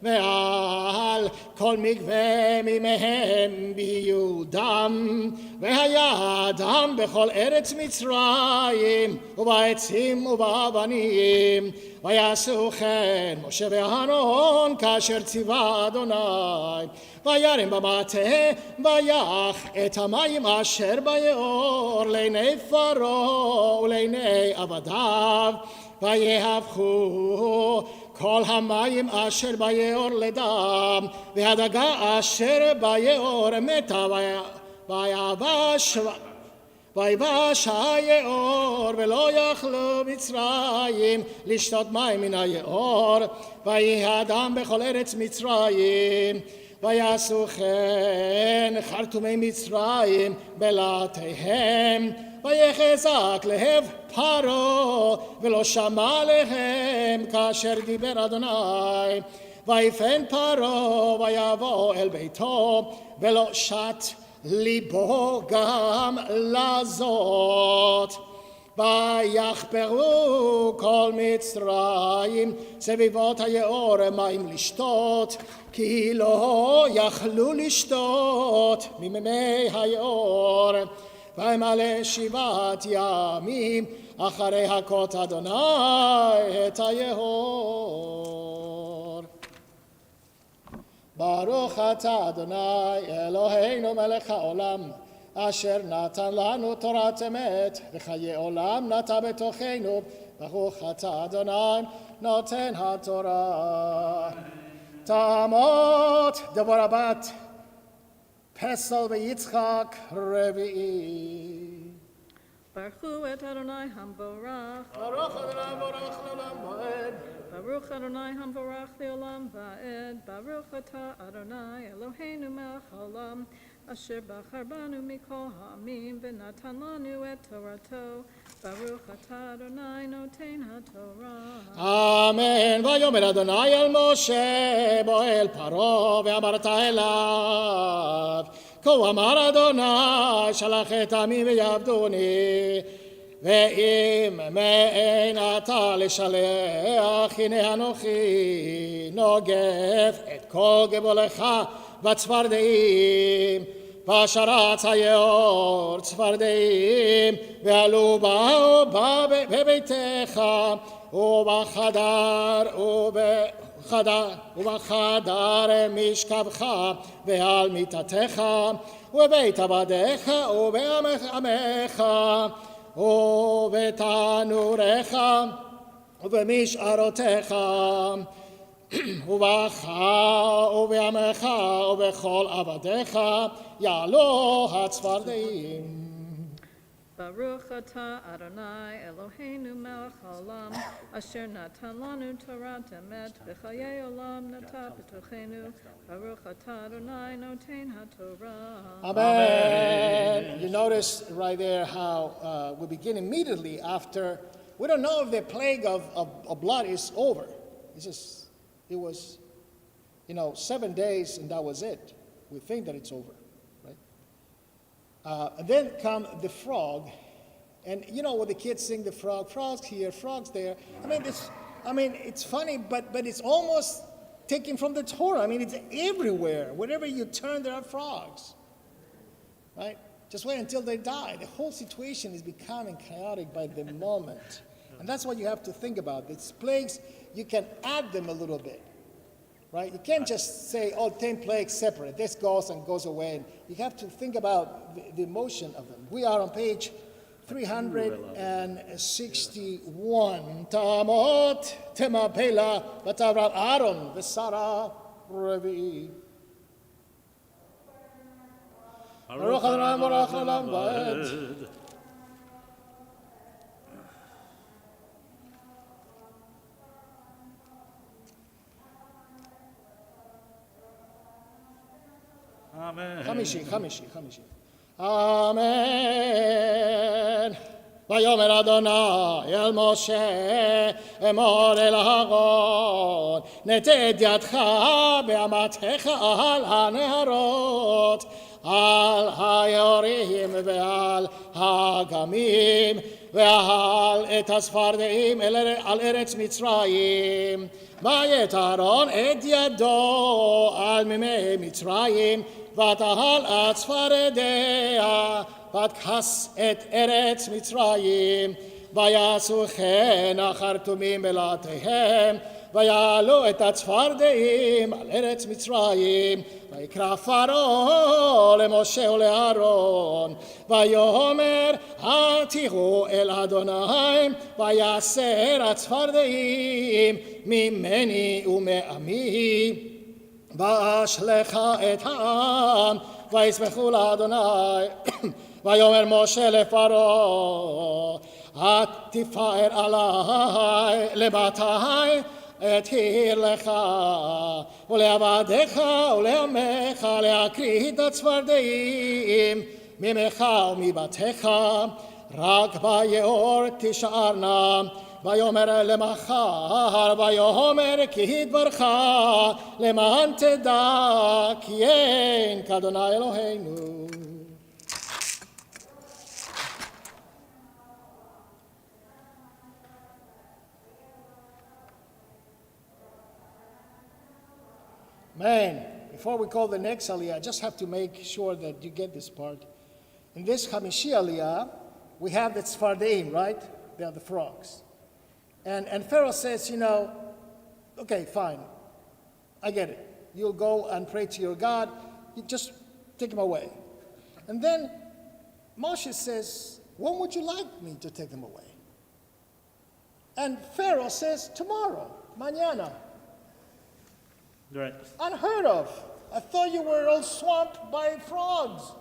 ועל כל מקווה מימיהם ביהיו דם, והיה דם בכל ארץ מצרים, ובעצים ובאבנים, ויעשו כן משה ואהרון כאשר ציווה אדוני, וירם במטה, ויח את המים אשר ביאור לעיני פרעה ולעיני עבדיו, ויהפכו כל המים אשר ביאור לדם, והדגה אשר ביאור מתה, ויבש היאור, ולא יכלו מצרים לשתות מים מן היאור, ויהי הדם בכל ארץ מצרים, ויעשו כן חרטומי מצרים בלעתיהם, ויחזק לב פרעה ולא שמע להם כאשר דיבר אדוני, ויפן פרעה ויבוא אל ביתו ולא שת ליבו גם לזאת, ויחפרו כל מצרים סביבות היאור מים לשתות, כי לא יכלו לשתות ממימי היאור, וימלא 7 ימים אחרי הכות אדוני את היאור. ברוך אתה אדוני אלוהינו מלך העולם, אשר נתן לנו תורת אמת וחיי עולם נטע בתוכנו. ברוך אתה אדוני נותן התורה. תעמוד דבורה בת פסל ויצחק רביעי. Baruch et Adonai Hamborach. Baruch Adonai Baruch Le'olam Va'ed. Baruch Adonai Hamborach Le'olam Va'ed. Baruch Atah Adonai Eloheinu melech haolam. Asher bachar banu mikol ha'amim v'natan lanu et Torato. Baruch Atah Adonai noten haTorah. Amen. ויאמר אדוני אל משה באוהל פרעה ואמרת אליו כה אמר אדוני שלח את עמי ויעבדוני ואם מאין אתה לשלח הנה אנוכי נוגף את כל גבולך בצפרדעים ושרץ היאור צפרדעים ועלו באו בביתך ובחדר משכבך ועל מיטתך ובבית עבדיך ובעמך ובתנוריך ובמשערותיך ובעמך ובכל עבדיך יעלו הצפרדעים. Baruch atah Adonai Eloheinu melech haolam, asher natan lanu Torah emet v'chayei olam nata b'tochenu. Baruch atah Adonai noten haTorah. Amen. You notice right there how we begin immediately after. We don't know if the plague of blood is over. It was 7 days and that was it. We think that it's over. And then come the frog, and when the kids sing the frogs here, frogs there. It's funny, but it's almost taken from the Torah. It's everywhere. Wherever you turn, there are frogs, right? Just wait until they die. The whole situation is becoming chaotic by the moment, and that's what you have to think about. These plagues, you can add them a little bit. Right? You can't just say, 10 plagues separate. This goes and goes away. And you have to think about the motion of them. We are on page 361. Tamot temapela batavra Aaron v'Sara revi. Baruch Adonai Baruch Olam Va'ed. Amen. חמישי. אמן. ויאמר אדוני אל משה אמור אל אהרון נטה את ידך באמתך על הנהרות על היורים ועל האגמים ועל את הצפרדעים על ארץ מצרים ויט אהרון את ידו על מימי מצרים ותהל הצפרדע ותכס את ארץ מצרים ויעשו כן החרטומים בלעתיהם ויעלו את הצפרדעים על ארץ מצרים ויקרא פרעה למשה ולאהרון ויאמר התירו אל אדוני ויסר הצפרדעים ממני ומעמי ואשלך את העם וישמחו לאדוני ויאמר משה לפרעה התפאר עלי למתי אתיר לך ולעבדיך ולעמך להקריא את הצפרדעים ממך ומבתיך רק ביאור תישארנה ויאמר למחר ויאמר כי דברך למען תדע כי אין כאדוני אלוהינו. Man, before we call the next Aliyah, I just have to make sure that you get this part. In this Hamishi Aliyah, we have the Tzfardeim, right? They are the frogs. And Pharaoh says, okay, fine, I get it. You'll go and pray to your God. You just take him away. And then Moshe says, when would you like me to take them away? And Pharaoh says, tomorrow, mañana. Right. Unheard of. I thought you were all swamped by frogs.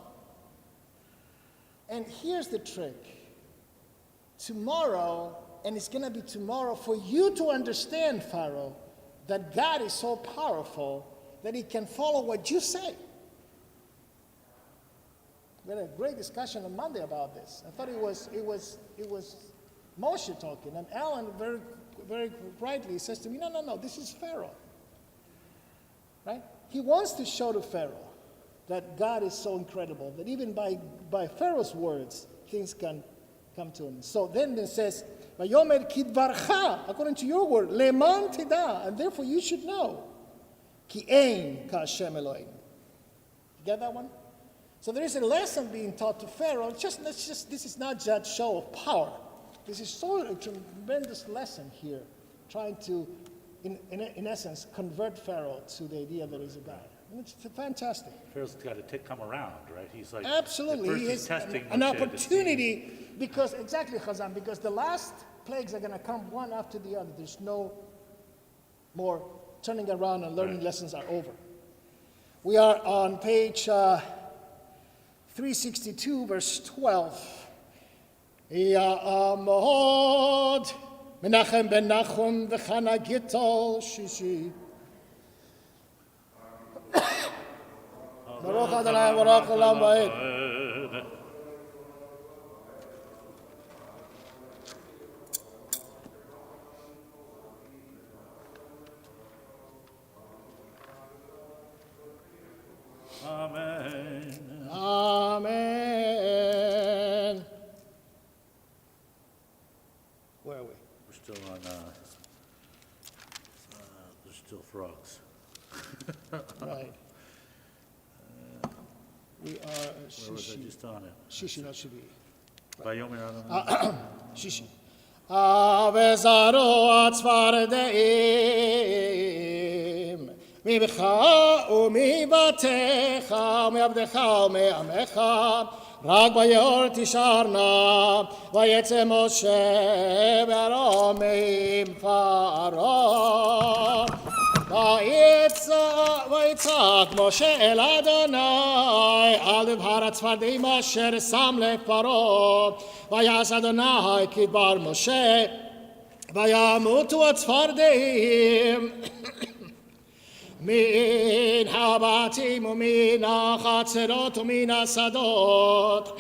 And here's the trick. tomorrow, and it's going to be tomorrow for you to understand, Pharaoh, that God is so powerful that he can follow what you say. We had a great discussion on Monday about this. I thought it was Moshe talking, and Alan very, very rightly says to me, no, this is Pharaoh. Right? He wants to show to Pharaoh that God is so incredible that even by Pharaoh's words, things can come to him. So then it says, Vayomer kidvarcha, according to your word, leman teda, and therefore you should know, ki ein ka'Hashem Eloheinu. You get that one? So there is a lesson being taught to Pharaoh. This is not just show of power. This is a tremendous lesson here, trying to, in essence, convert Pharaoh to the idea that he's a God. And it's fantastic. Pharaoh's got to come around, right? He's like, absolutely. First He he's is testing an Moshe to opportunity because, exactly, Chazan, because the last plagues are going to come one after the other. There's no more turning around and learning lessons are over. We are on page 362, verse 12. Ya'amod Menachem ben Nachum v'Chana Gitol Shishi. Baruch Adonai Baruch Olam Va'ed. Amen. Amen. Where are we? We're still on, there's still frogs. Right. We are Where was I Shishi. just on it? Shishi, not Shibi. Vayomer Adonai. Shishi. Avezaro atzvardeim מבך ומבתך ומעבדך ומעמך רק ביאור תשארנה ויצא משה בערמים פרעה ויצעק משה אל אדוני על בהר הצפרדעים אשר שם לפרעה ויעש אדוני כדבר משה וימותו הצפרדעים מן הבתים ומן החצרות ומן השדות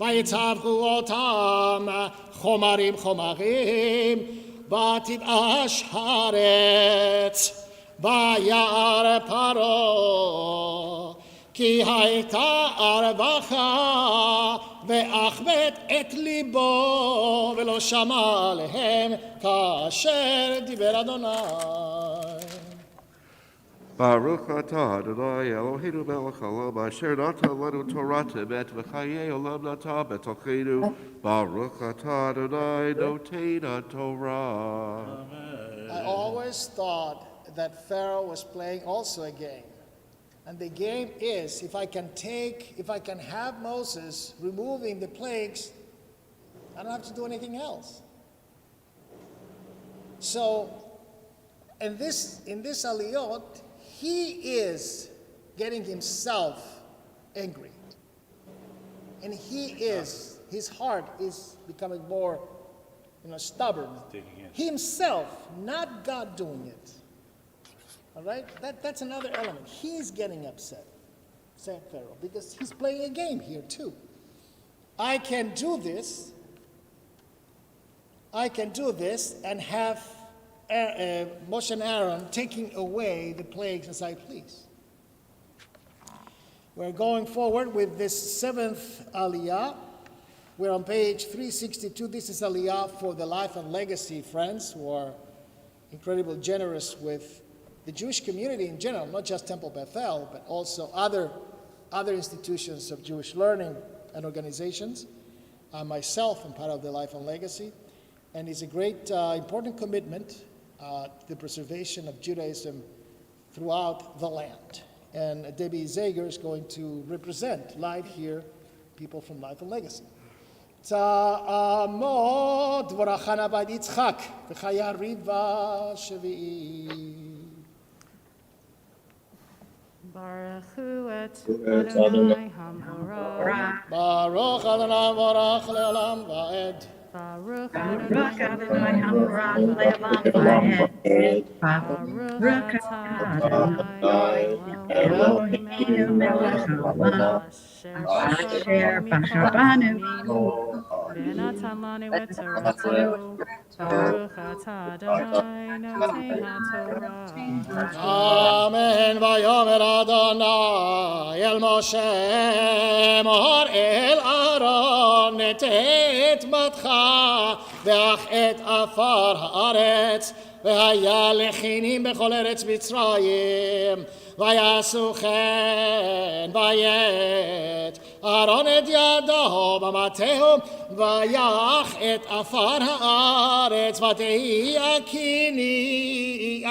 ויצווחו אותם חומרים חומרים ותבאש הארץ וירא פרעה כי הייתה הרווחה ואכבד את ליבו ולא שמע להם כאשר דיבר אדוני. Baruch atah Adonai Eloheinu melech haolam asher nata lanu Torah temet v'chayei olam nata betocheinu. Baruch atah Adonai notein Torah. I always thought that Pharaoh was playing also a game. And the game is, if I can have Moses removing the plagues, I don't have to do anything else. So, in this aliyot, he is getting himself angry. And his heart is becoming more, stubborn. Himself, not God doing it. All right? That's another element. He's getting upset, said Pharaoh, because he's playing a game here too. I can do this and have Moshe and Aaron taking away the plagues as I please. We're going forward with this seventh aliyah. We're on page 362. This is aliyah for the life and legacy friends who are incredibly generous with the Jewish community in general, not just Temple Bethel, but also other institutions of Jewish learning and organizations. I myself am part of the life and legacy, and it's a great, important commitment to the preservation of Judaism throughout the land. And Debbie Zager is going to represent live here people from Life and Legacy. Ta'amod v'rachana b'ad Yitzchak v'chaya riva shvi'i. Baruch hu et Adonai hamorah. Baruch Adonai v'rach le'olam va'ed. Baruch Baruch Adonai Adonai Hamarach Le'olam Va'ed. Baruch Baruch atah atah Adonai Eloheinu melech haolam asher Asher bacharbanu mikol b'charbanu ha'amim v'natan lanu et torato. Baruch atah Adonai notei haTorah. Amen. Vayomer Adonai el Moshe mor el Aaron et matcha ve'ach et afar haaretz והיה לכינים בכל ארץ מצרים ויעשו כן ויית אהרון את ידו במטהו ויח את עפר הארץ ותהי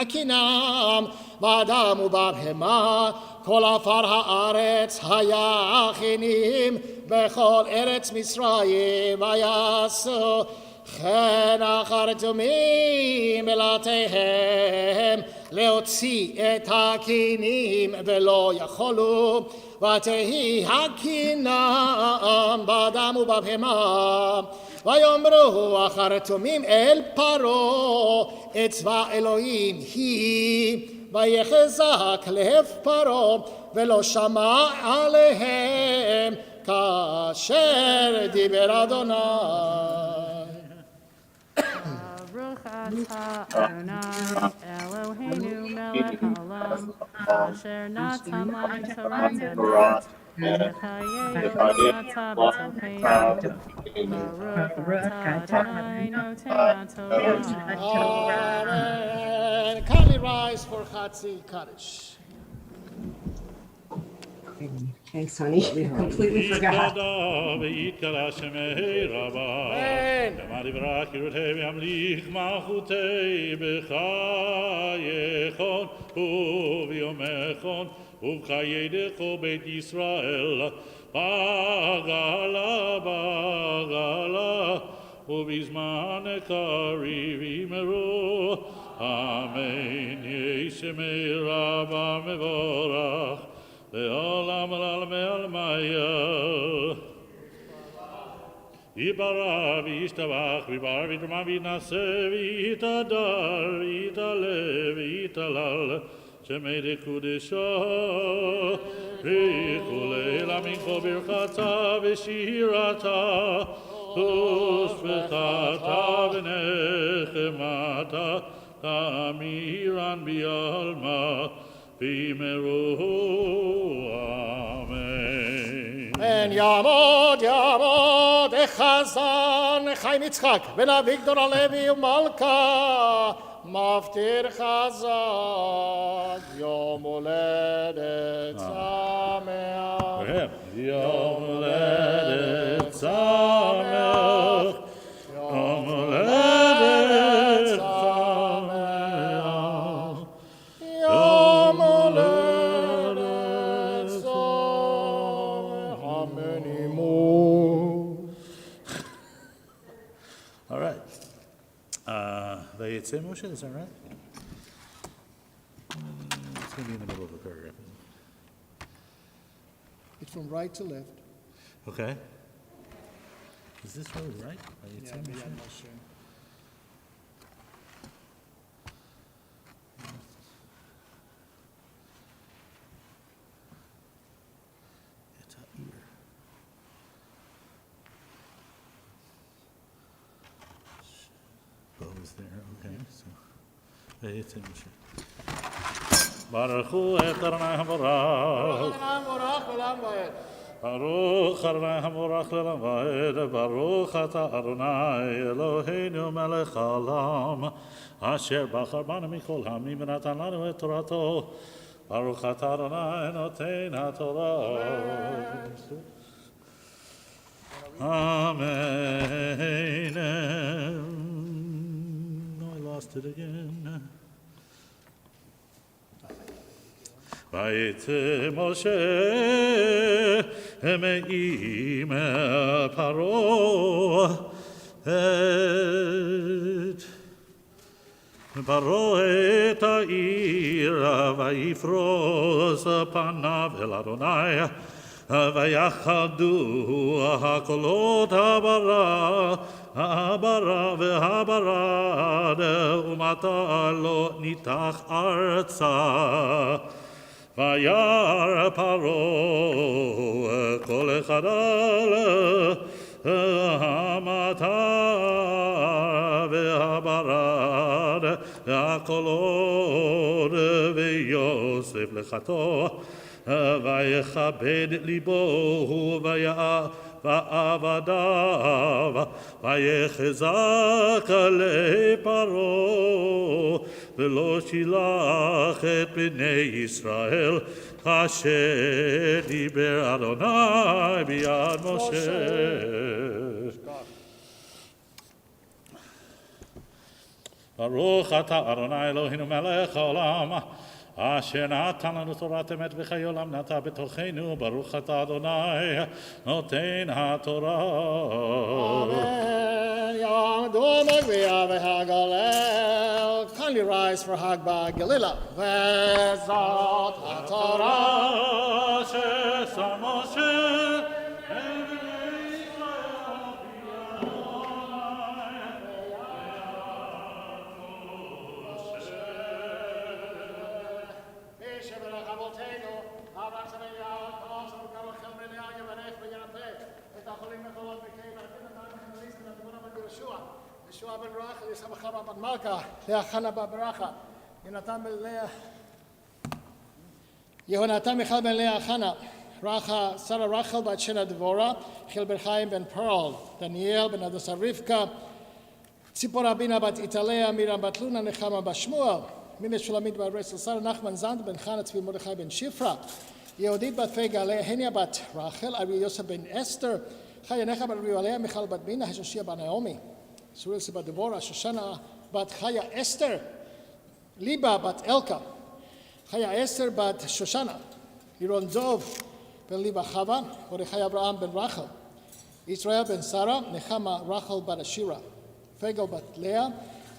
הקינם באדם ובבהמה כל עפר הארץ היה כינים בכל ארץ מצרים ויעשו כן החרטומים בלעתיהם להוציא את הכינים ולא יכולו ותהי הקינם באדם ובבהמה ויאמרו החרטומים אל פרעה את צבא אלוהים היא ויחזק לב פרעה ולא שמע עליהם כאשר דיבר אדוני Baruch atah Adonai Eloheinu melech haolam asher natan lanu Torah temet v'chayei olam atah b'tolcheinu. Baruch atah Adonai notei haTorah. Amen. Kindly rise for Chatzi Kaddish. Thanks, honey. Completely forgot. ויתגלה שמי רבה. דמר יברח ירותיה וימליך מלכותי בחייכון וביומכון ובחיי דכו בית ישראל בגלה ובזמן קריב יאמרו אמן יהי שמי רבה מבורך לעולם ולעלמי עלמיה. יברא וישתבח ויברא ויתרומם ויתנשא ויתהדר ויתעלה ויתהלל שמי דקודשו וכולי עלמין כל ברכתה ושירתה ושבחתה ונחמתה תמירן בעלמה ויאמרו אמן. כן, יעמוד החזן חיים יצחק בן אביגדור הלוי ומלכה מבטיר חזק יום הולדת שמח יום הולדת שמח יום הולדת שמח יום הולדת שמח many more. All right. Vayetze Moshe, is that right? It's going to be in the middle of the paragraph. It's from right to left. Okay. Is this road right? Vayetze Moshe? Moshe. It's up here. Bo's there, okay, so. Vayetze Moshe. Baruch hu et Adonai haborach. Baruch Adonai haborach le'olam va'ed. Baruch ata Adonai Eloheinu melech haolam asher bachar banu mikol ha'amim v'natan lanu et torato. Baruch ata Adonai notein haTorah. Amen. No, I lost it again. Vayetze Moshe me'im Paro et ha'ir vayifros panav el Adonai ויחדו הקולות הברה הברה והברד, ומטר לא ניתח ארצה. וירא פרעה כל אחד על המטר והברד והקולות ויוסף לחתו ויכבד ליבו ועבדיו ויחזק לפרעה ולא שילח את בני ישראל אשר דיבר אדוני ביד משה. ברוך אתה אדוני אלוהינו מלך העולם אשר נתן לנו תורת אמת וחיי עולם נטע בתוכנו. ברוך אתה אדוני נותן התורה. Amen. Yom Magvia v'Hagalel. Kindly rise for Hagba Galila. Vezat HaTorah. Shesam Moshe ישוע בן רחל, ישמחה בת מלכה, להכנה בברכה, יהונתן מיכל בן לאה חנה, שרה רחל בת שנה דבורה, חיל בן חיים בן פרל, דניאל בן הדסה רבקה, ציפורה בינה בת איטליה, מירם בת לונה, נחמה בת שמואל, מינה שולמית בת רסל, שרה נחמן זנד בן חנה, צבי מרדכי בן שפרה, יהודית בת פגה, לאה הניה בת רחל, אריה יוסף בן אסתר, חיה נכה בת ריואליה, מיכל בת בינה, השושיה בת נעמי, סורילסה בת דבורה, שושנה בת חיה אסתר, ליבה בת אלקה, חיה אסתר בת שושנה, ירון דוב בן ליבה חווה, מרדכי אברהם בן רחל, ישראל בן שרה, נחמה רחל בת אשירה, פגל בת לאה,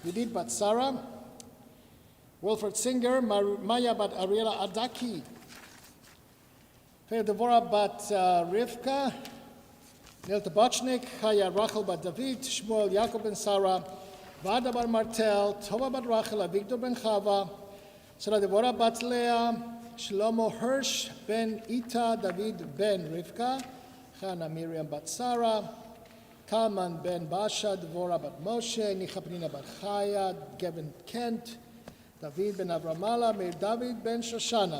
יהודית בת שרה, וולפרד סינגר, מאיה בת אריאלה אדקי, דבורה בת רבקה, ניל טבצ'ניק, חיה רחל בת דוד, שמואל יעקב בן שרה, ועדה בר מרטל, טובה בת רחל, אביגדור בן חווה, שרה דבורה בת לאה, שלמה הרש בן איתה, דוד בן רבקה, חנה מרים בת שרה, קלמן בן באשה, דבורה בת משה, ניחה פנינה בת חיה, גבן קנט, דוד בן אברמלה, מאיר דוד בן שושנה,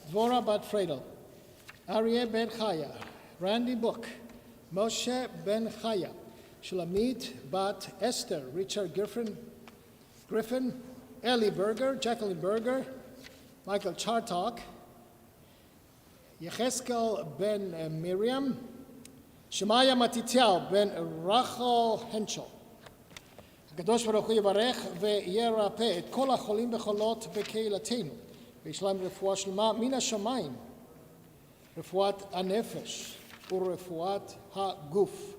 דבורה בת פריידל, אריה בן חיה, רנדי בוק, משה בן חיה, שלמית בת אסתר, ריצ'רד גריפין, אלי ברגר, ג'קלין ברגר, מייקל צ'רטוק, יחזקאל בן מרים, שמעיה מתתיהו בן רחל הנצ'ל. הקדוש ברוך הוא יברך וירפא את כל החולים וחולות בקהילתנו, ויש להם רפואה שלמה מן השמיים, רפואת הנפש ורפואת הגוף.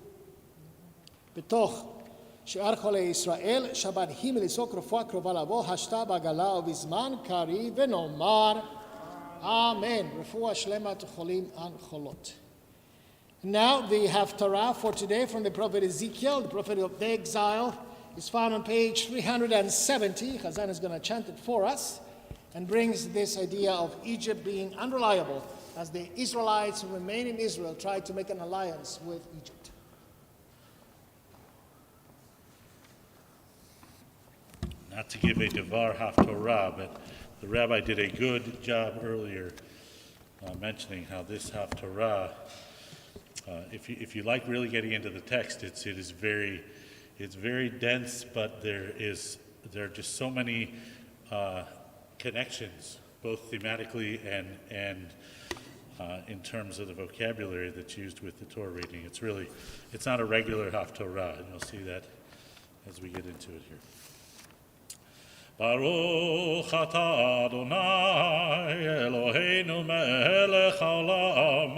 בתוך שאר חולי ישראל, שבת היא מלזעוק רפואה קרובה לבוא, השתה בעגלה ובזמן קריב, ונאמר אמן. רפואה שלמת חולים וחולות. Now the Haftarah for today from the prophet Ezekiel, the prophet of the exile, is found on page 370. Chazan is going to chant it for us and brings this idea of Egypt being unreliable as the Israelites who remain in Israel tried to make an alliance with Egypt. Not to give a Devar Haftarah, but the rabbi did a good job earlier mentioning how this Haftarah, if you like really getting into the text, it's very dense, but there are just so many connections, both thematically and in terms of the vocabulary that's used with the Torah reading. It's not a regular Haftarah, and you'll see that as we get into it here. Baruch atah Adonai Eloheinu melech haolam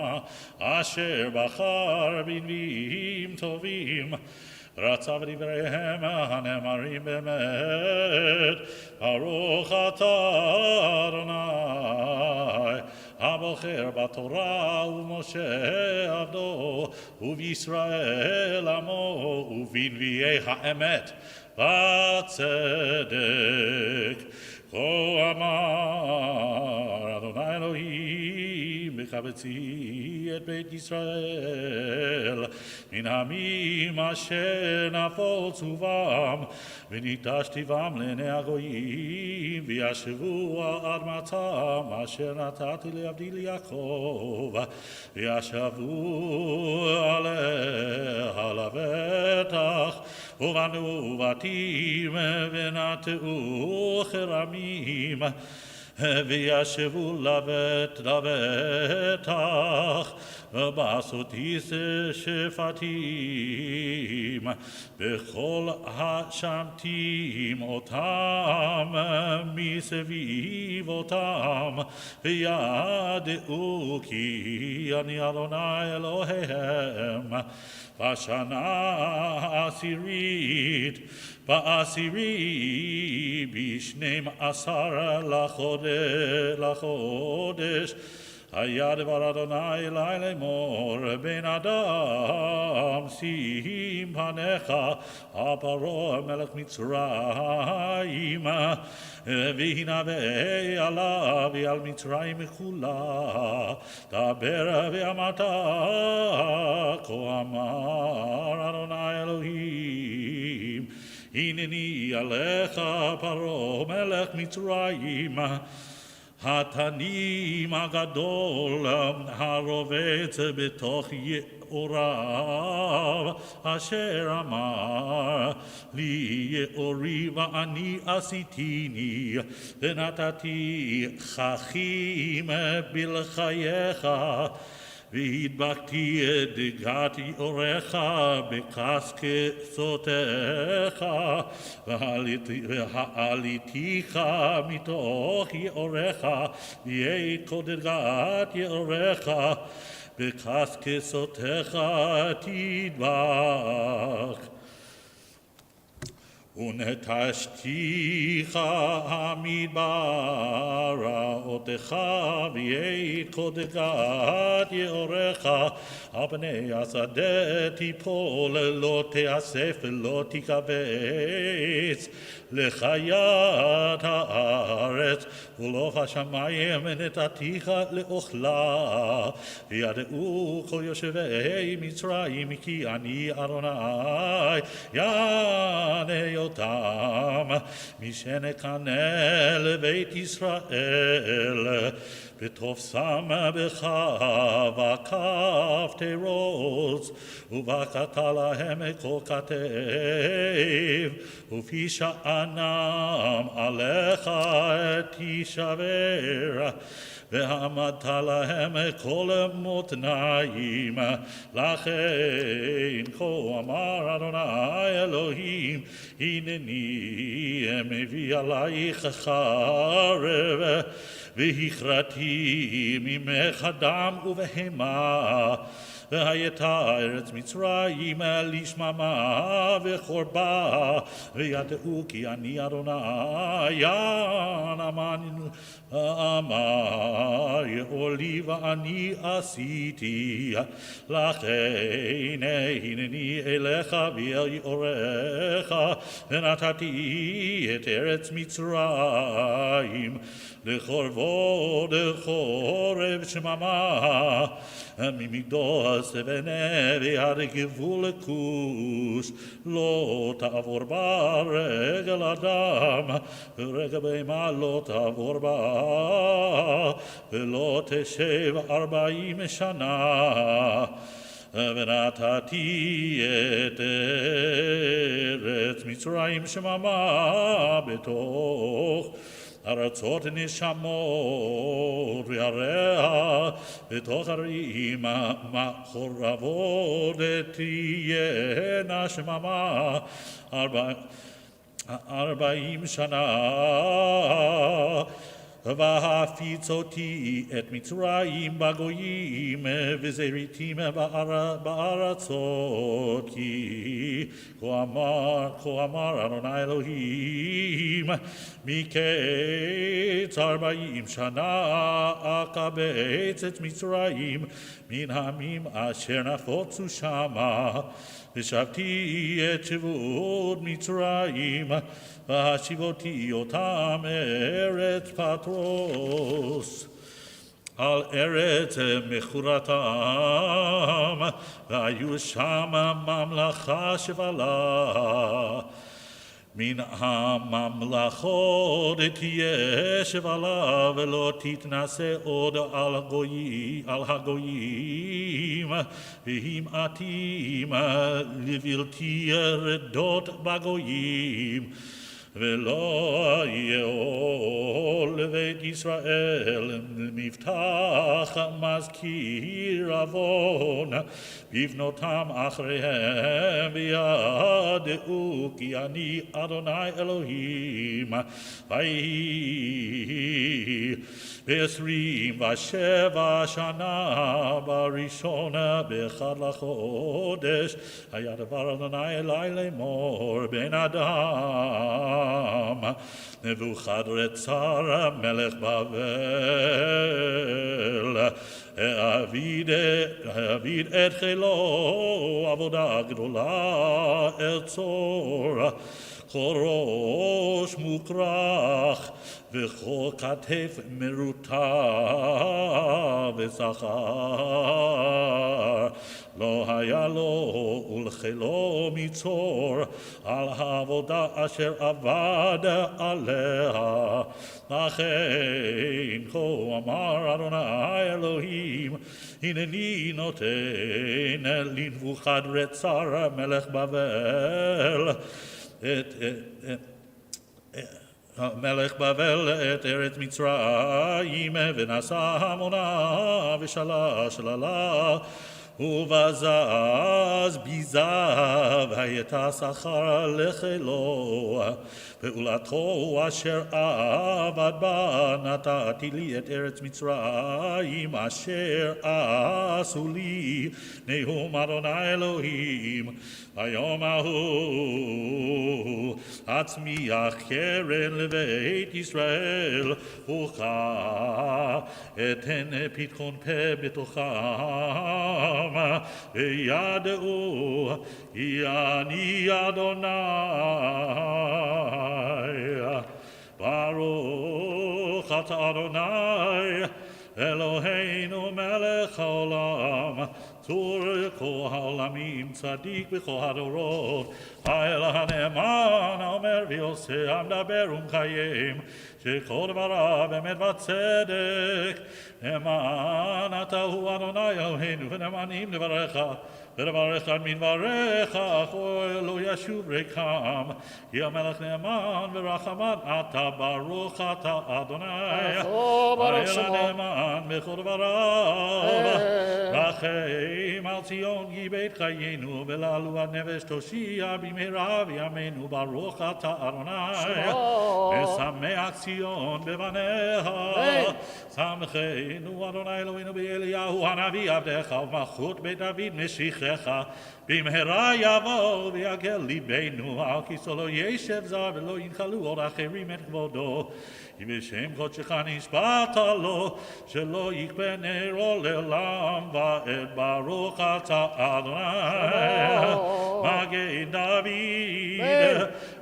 asher bachar b'nviim tovim רצה בדבריהם הנאמרים באמת. ברוך אתה אדוני הבוחר בתורה ומשה עבדו ובישראל עמו ובנביאי האמת בצדק. כה אמר אדוני אלוהים בחפצי את בית ישראל מן העמים אשר נפוצו בם וניטשתי בם לעיני הגויים וישבו על אדמתם אשר נתתי לעבדי ליעקב וישבו עליה לבטח ובנו בתים ונטעו כרמים וישבו לבטח ובעשותי שפטים בכל השמתים אותם מסביב אותם וידעו כי אני אדוני אלוהיהם. בשנה העשירית בעשירי ב12 לחודש היה דבר אדוני אלי לאמור בן אדם שים פניך על פרעה מלך מצרים והנבא עליו ועל מצרים כולה דבר ואמרת כה אמר אדוני אלוהים הנני עליך פרעה מלך מצרים התנים הגדול הרובץ בתוך יאוריו אשר אמר לי יאורי ואני עשיתיני ונתתי חכים בלחייך והדבקתי את דגת יאוריך בקשקשותיך והעליתיך מתוך יאוריך ויהי כל דגת יאוריך בקשקשותיך תדבק. ונטשתיך המדבר אותך ויהי כל דגת יאוריך על פני השדה תיפול לא תיאסף לא תכבש לחיית הארץ ולעוף השמים נתתיך לאוכלה וידעו כל יושבי מצרים כי אני אדוני יענה אותם משנקנא לבית ישראל ותפסם בך וכף תירוץ ובקעת להם כל כתף ופי שענם עליך תישבר ועמדת להם כל מותניים לכן כה אמר אדוני אלוהים הנני מביא עלייך חרב והכרתי ממך דם ובהמה והייתה ארץ מצרים לשממה וחורבה וידעו כי אני אדוני אמר יאורי ואני עשיתי לכן הנני אליך ואל יאוריך ונתתי את ארץ מצרים לחורבו לחורב שממה ממגדוס ונבי עד גבול כוש לא תעבור בה רגל אדם ורגל בהמה לא תעבור בה ולא תשב 40 שנה ונתתי את ארץ מצרים שממה בתוך ארצות נשמות ועריה בתוך ערים מחורבות תהיינה שממה 40 שנה והפיץ אותי את מצרים בגויים וזריתים בארצות כי כה אמר אדוני אלוהים מקץ 40 שנה אקבץ את מצרים מן העמים אשר נפוצו שמה ושבתי את שבות מצרים והשיבותי אותם ארץ פטרוס על ארץ מכורתם והיו שם ממלכה שבלה מן הממלכות תהיה עליו ולא תתנשא עוד על הגויים והימאתים לבלתי רדות בגויים ולא יהיה לבית ישראל מבטח מזכיר עוון בבנותם אחריהם וידעו כי אני אדוני אלוהים ויהי ב27 שנה בראשונה באחד לחודש היה דבר אדוני אלי לאמור בן אדם נבוכדרצר מלך בבל העביד את חילו עבודה גדולה אל צור כל ראש מוקרח וכל כתף מרוטה וזכר לא היה לו ולחילו מצור על העבודה אשר עבד עליה לכן כה אמר אדוני אלוהים הנני נותן לנבוכדרצר מלך בבל מלך בבל את ארץ מצרים ונשא המונה ושלה שללה ובזז ביזה והייתה שכר לחילו פעולתו אשר עבד בה נתתי לי את ארץ מצרים אשר עשו לי נאום אדוני אלוהים ביום ההוא אצמיח קרן לבית ישראל אתן פתחון פה בתוכם וידעו כי אני אדוני ברוך אתה אדוני אלוהינו מלך העולם צור כל העולמים צדיק בכל הדורות האל הנאמן האומר ויעשה המדבר ומקיים שכל דבריו אמת וצדק נאמן אתה הוא אדוני אלוהינו ונאמנים דבריך ודבריך מנבריך לא ישוב ריקם כי המלך נאמן ורחמן אתה ברוך אתה אדוני האל הנאמן בכל דבריו רחם על ציון כי בית חיינו ולעלו הנפש תושיע במהרה בימינו ברוך אתה אדוני ושמח ציון בבניה שמחנו אדוני אלוהינו באליהו הנביא עבדך ובמלכות בית דוד משיחך במהרה יבוא ויגל ליבנו על כיסאו לא ישב זר ולא ינחלו עוד אחרים את כבודו כי בשם קודשך נשבעת לו שלא יכבה נרו לעולם ועד ברוך אתה אדוני מגן דוד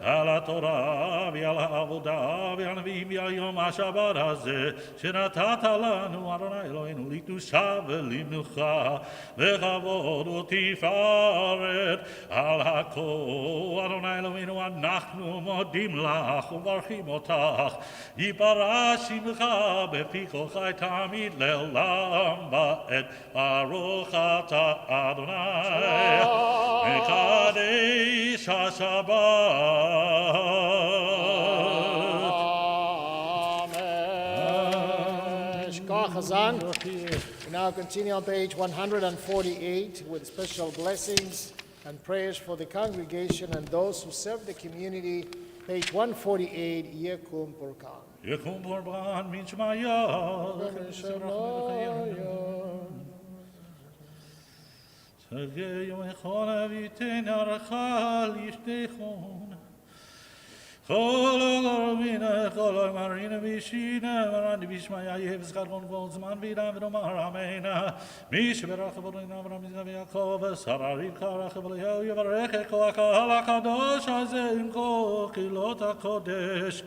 על התורה ועל העבודה ועל הנביאים ועל יום השבת הזה שנתת לנו אדוני אלוהינו לקדושה ולמנוחה לכבוד ותפארת על הכל אדוני אלוהינו אנחנו מודים לך ומברכים אותך יפרש שמך בפי כל חי תמיד לעולם ועד ברוך אתה אדוני מקדש השבת. We now continue on page 148 with special blessings and prayers for the congregation and those who serve the community Page 148, Yekum Purkan. יקום קורבן מן שמעיה, סגי יום יכול אביתן ערכה לפתחון. כל הגרמינה, כל המרינה וישינה, מרני בשמעיה יהב זכרון כל זמן וידע ונאמר אמן. מי שברך ברינה אברהם יצחק ויעקב, שרה רבקה רחל אליהו יברך את כל הקהל הקדוש הזה עם כל קהילות הקודש.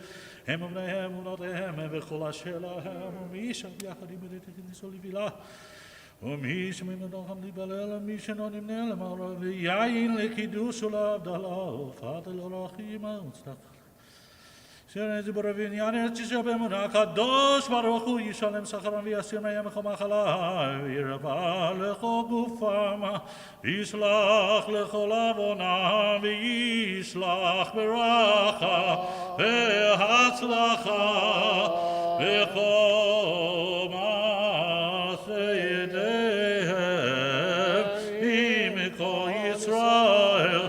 הם ובניהם ובנותיהם וכל אשר להם, ומי שם יחד עם בית הכניסו לבילה. ומי שממדוכם להיבלל, ומי שאינו נמנה למעלה, ויין לקידוש ולהבדלה, ופת אלוהים וצדקה. שאין זה ברבניין ארץ ישראל באמונה, הקדוש ברוך הוא ישלם שכרם ויסיר מהם מכל מחלה, וירפא לכל גופם, ויסלח לכל עוונם, וישלח ברכה והצלחה בכל מעשה ידיהם, עם כל ישראל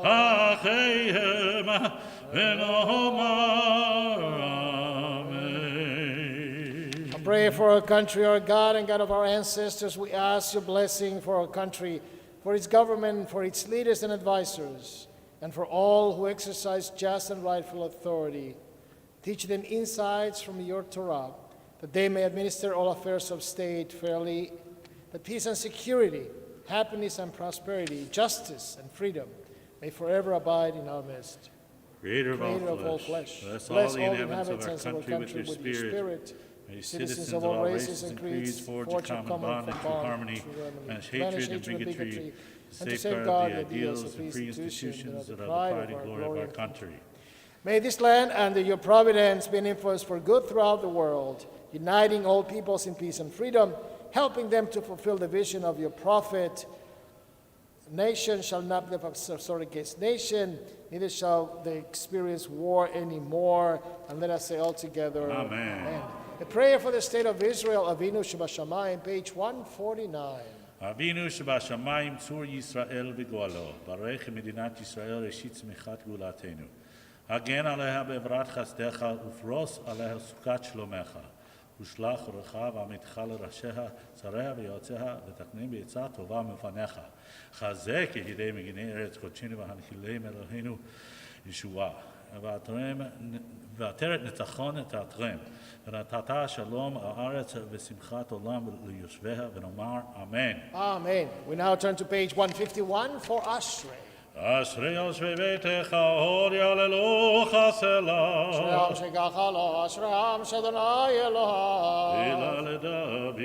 אחיהם ונאמר. Pray for our country, our God and God of our ancestors. We ask your blessing for our country, for its government, for its leaders and advisors, and for all who exercise just and rightful authority. Teach them insights from your Torah, that they may administer all affairs of state fairly, that peace and security, happiness and prosperity, justice and freedom may forever abide in our midst. Creator of all flesh, bless bless all the inhabitants of our country with your spirit. May citizens of all races and creeds forge a common bond and true harmony, banish hatred and bigotry, and safeguard the ideals and free institutions that are the pride and glory of our country. May this land, under your providence, be an influence for good throughout the world, uniting all peoples in peace and freedom, helping them to fulfill the vision of your prophet. Nation shall not be sword against nation, neither shall they experience war anymore. And let us say all together, Amen. A prayer for the state of Israel, Avinu Shebashamayim, page 149. אבינו שבשמיים צור ישראל וגואלו, ברך מדינת ישראל ראשית צמיחת גאולתנו. הגן עליה בעברת חסדך ופרוס עליה סוכת שלומך. ושלח אורך ועמיתך לראשיה, שריה ויועציה, ותקנם בעצה טובה מפניך. חזק ידי מגיני ארץ קודשנו והנחילים אלוהינו ישועה. ועטרת ניצחון תעטרם, ונתת שלום הארץ ושמחת עולם ליושביה, ונאמר אמן. Amen. We now turn to page 151 for Ashrei. אשרי יושבי ביתך, הוד יהללוך סלה. אשרי עם שגחה לו, אשרי עם שאדוני אלוהיו. תהילה לדוד,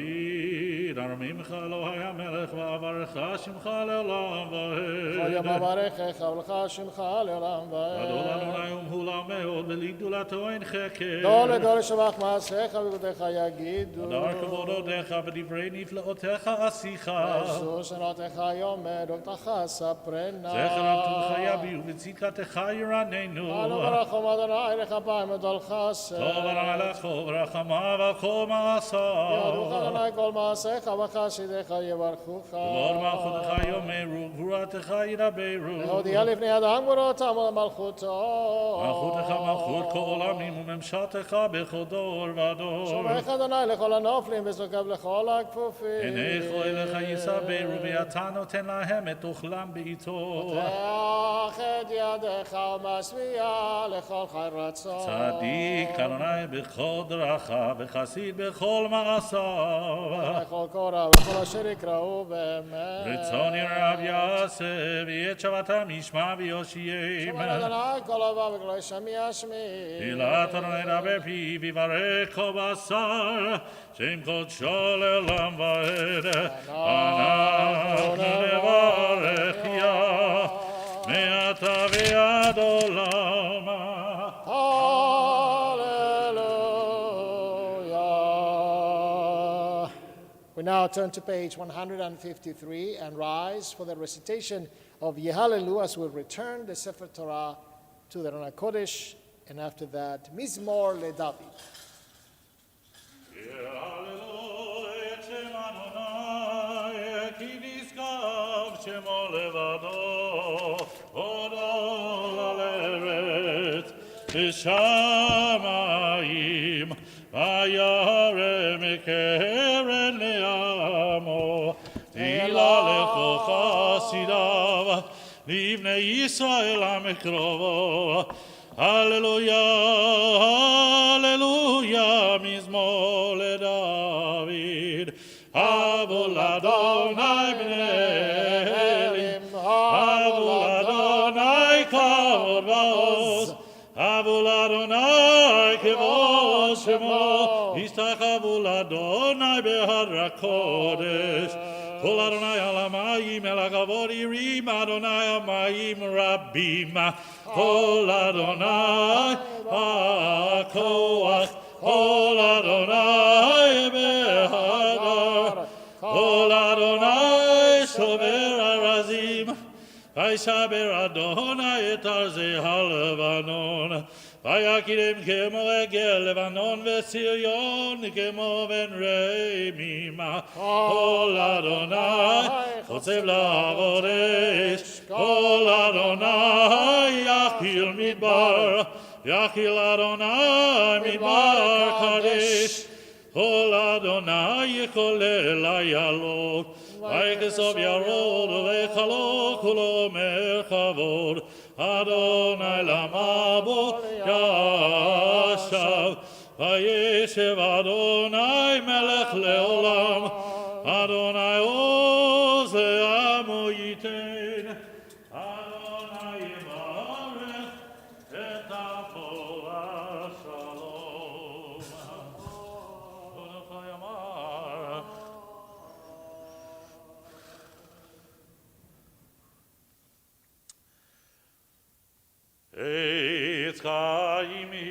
ארמימך אלוהי המלך, ואברך שמך לעולם ועד. כל יום אברכך ולך שמך לעולם ועד. גדול אדוני ומהולל מאוד, ולגדולתו אין חקר. דור לדור לשבח מעשיך וגדולתך יגידו. הדר כבודותיך ודברי נפלאותיך עשיך. עשו שנותיך יאמר ודתך ספרנה. זכר אבטחך יביאו וצדקתך ירננו. אנו ברחום אדוני לכפיים ודול חסד. טוב הרע לך ורחמיו על כל מעשיו. ידוך אדוני כל מעשיך וחסידיך יברכוך. כבוד מלכותך יאמרו, גבורתך ידברו. להודיע לפני אדם גבורותם ולמלכותו. מלכותך מלכות כל עולמים וממשלתך בכל דור ודור. שומרך אדוני לכל הנופלים וזוקף לכל הכפופים. עיני כל אליך יסברו, ואתה נותן להם את אוכלם בעיתו. פותח את ידיך ומשביע לכל חי רצון. צדיק אדוני בכל דרכיו, וחסיד בכל מעשיו. לכל קורא וכל אשר יקראו באמת. רצון ירב יעשה, ואת שבתם ישמע ויושיעם. שומר אדוני כל אהבה וגלוי שם ישמיע. תהילת אדוני דבר פיו, ויברך כל בשר, שם קודשו לעולם ועד. אנחנו נברך יה, מעתה ועד עולמה. Hallelujah. We now turn to page 153 and rise for the recitation of Yehalelu as we return the Sefer Torah to the Rana Kodesh, and after that, Mizmor LeDavid. shamayim vayarem keren le'amo ila lecho chasidav livnei Yisrael amekrovo Hallelujah, hallelujah, mizmor leDavid. Avol Adonai b'ne'elim, Avol Adonai kavod va'oz, Avol Adonai kevod shemo, Yistachavu l'Adonai behar hakodesh. Kol Adonai alamayim el hakavod yirim, Adonai amayim rabim. Kol Adonai hakoach, Kol Adonai behadar, Kol Adonai shover arazim. Vaishaber Adonai et arzei halevanon. Vayakirem kemo egel Levanon veSirion kemo ben Reimima. Kol Adonai chotzev la'avodesh. Kol Adonai yachil midbar. Yachil Adonai midbar kadesh. Kol Adonai yikolel ayalot. Vaikesov yarod vechalot kulo merchavod. Adonai lamabo yashav. Vayeshev Adonai melech leolam. Adonai oz le'amo yitein. Adonai yivarech et amo v'shalom. Adonai amar. Eitz chaimi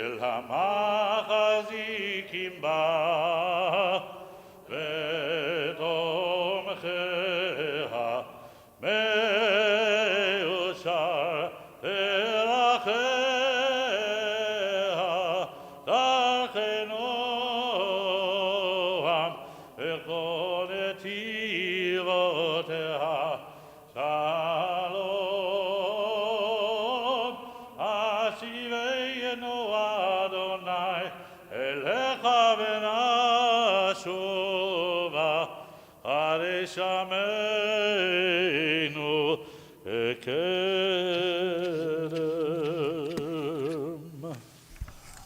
el hamachazikim ba v'tomcheha me'ushar teracheha darchenoam v'chol netivoteha shalom ashiveinu Adonai elecha v'nashuva hareshameinu ekedem.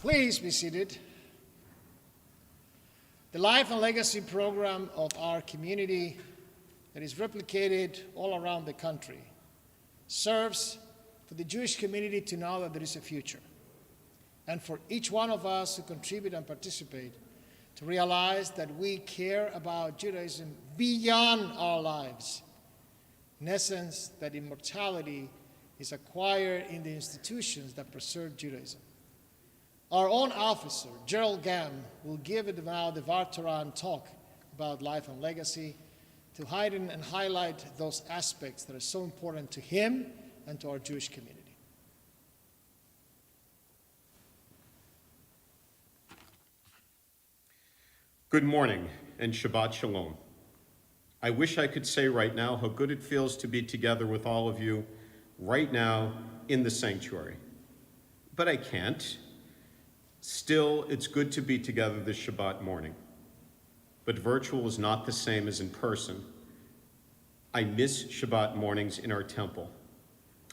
Please be seated. The Life and Legacy program of our community that is replicated all around the country serves for the Jewish community to know that there is a future, and for each one of us who contribute and participate to realize that we care about Judaism beyond our lives. In essence, that immortality is acquired in the institutions that preserve Judaism. Our own officer, Gerald Gam, will give now the Var Torah talk about life and legacy to heighten and highlight those aspects that are so important to him and to our Jewish community. Good morning and Shabbat Shalom. I wish I could say right now how good it feels to be together with all of you right now in the sanctuary. But I can't. Still, it's good to be together this Shabbat morning. But virtual is not the same as in person. I miss Shabbat mornings in our temple.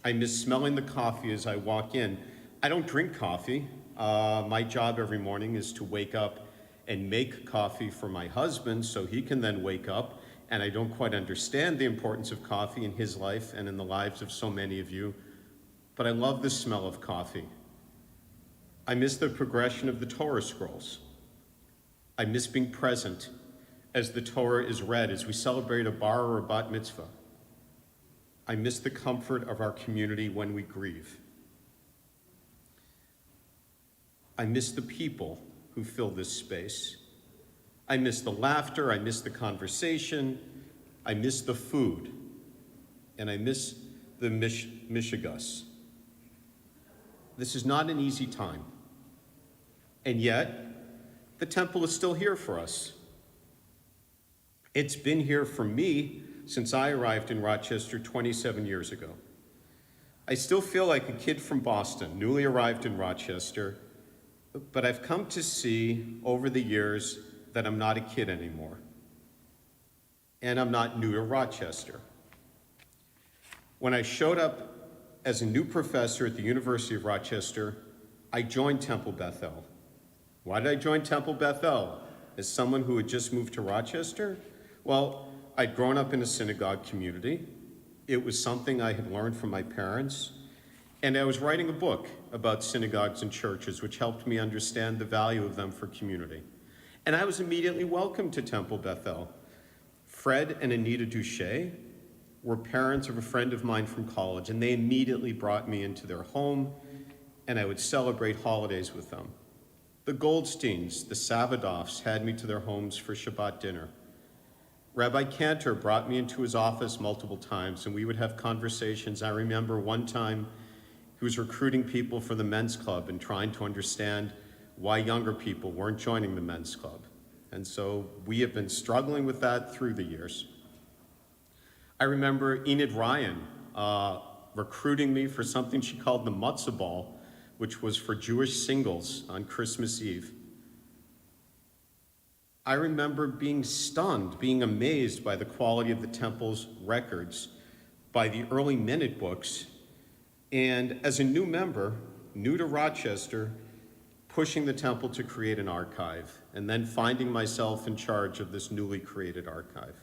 I miss smelling the coffee as I walk in. I don't drink coffee. My job every morning is to wake up and make coffee for my husband so he can then wake up, and I don't quite understand the importance of coffee in his life and in the lives of so many of you, but I love the smell of coffee. I miss the progression of the Torah scrolls. I miss being present as the Torah is read, as we celebrate a bar or a bat mitzvah. I miss the comfort of our community when we grieve. I miss the people who fill this space. I miss the laughter, I miss the conversation, I miss the food, and I miss the mishigas. This is not an easy time, and yet the temple is still here for us. It's been here for me since I arrived in Rochester 27 years ago. I still feel like a kid from Boston, newly arrived in Rochester, but I've come to see over the years that I'm not a kid anymore. And I'm not new to Rochester. When I showed up as a new professor at the University of Rochester, I joined Temple Bethel. Why did I join Temple Bethel? As someone who had just moved to Rochester? Well, I'd grown up in a synagogue community. It was something I had learned from my parents. And I was writing a book about synagogues and churches, which helped me understand the value of them for community. And I was immediately welcomed to Temple Bethel. Fred and Anita Duche were parents of a friend of mine from college, and they immediately brought me into their home, and I would celebrate holidays with them. The Goldsteins, the Savadoffs, had me to their homes for Shabbat dinner. Rabbi Cantor brought me into his office multiple times, and we would have conversations. I remember one time he was recruiting people for the men's club and trying to understand why younger people weren't joining the men's club. And so we have been struggling with that through the years. I remember Enid Ryan recruiting me for something she called the Matzah Ball, which was for Jewish singles on Christmas Eve. I remember being stunned, being amazed by the quality of the temple's records, by the early minute books, and as a new member, new to Rochester, pushing the temple to create an archive, and then finding myself in charge of this newly created archive.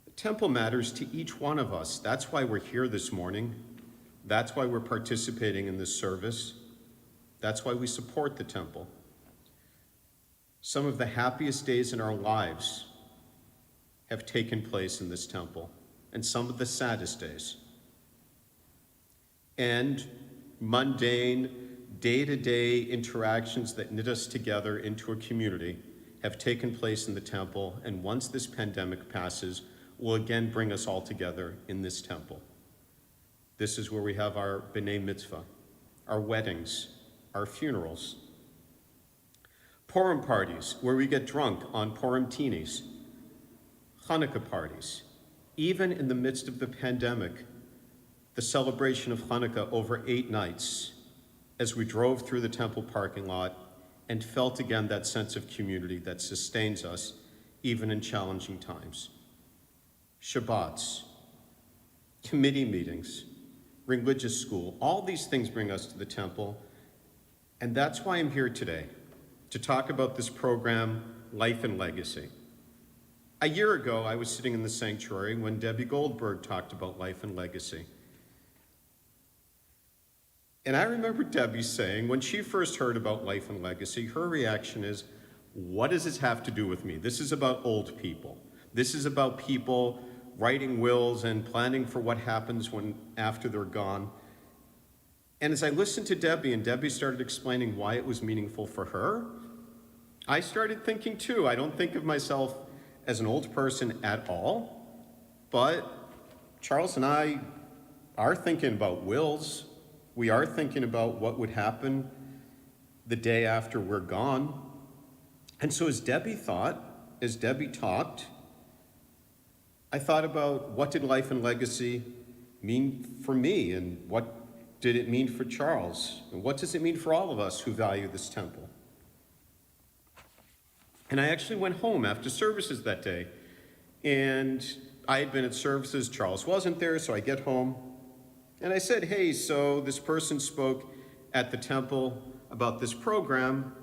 The temple matters to each one of us. That's why we're here this morning. That's why we're participating in this service. That's why we support the temple. Some of the happiest days in our lives have taken place in this temple, and some of the saddest days. And mundane, day-to-day interactions that knit us together into a community have taken place in the temple, and once this pandemic passes, will again bring us all together in this temple. This is where we have our B'nai Mitzvah, our weddings, our funerals, Purim parties, where we get drunk on Purim teenies, Hanukkah parties. Even in the midst of the pandemic, the celebration of Hanukkah over 8 nights as we drove through the temple parking lot and felt again that sense of community that sustains us even in challenging times. Shabbats, committee meetings, religious school, all these things bring us to the temple, and that's why I'm here today, to talk about this program, Life and Legacy. A year ago, I was sitting in the sanctuary when Debbie Goldberg talked about life and legacy. And I remember Debbie saying, when she first heard about life and legacy, her reaction is, what does this have to do with me? This is about old people. This is about people writing wills and planning for what happens after they're gone. And as I listened to Debbie, and Debbie started explaining why it was meaningful for her, I started thinking too. I don't think of myself as an old person at all, but Charles and I are thinking about wills. We are thinking about what would happen the day after we're gone. And so as Debbie talked, I thought about what did life and legacy mean for me, and what did it mean for Charles? And what does it mean for all of us who value this temple? And I actually went home after services that day. And I had been at services, Charles wasn't there, so I get home. And I said, hey, so this person spoke at the temple about this program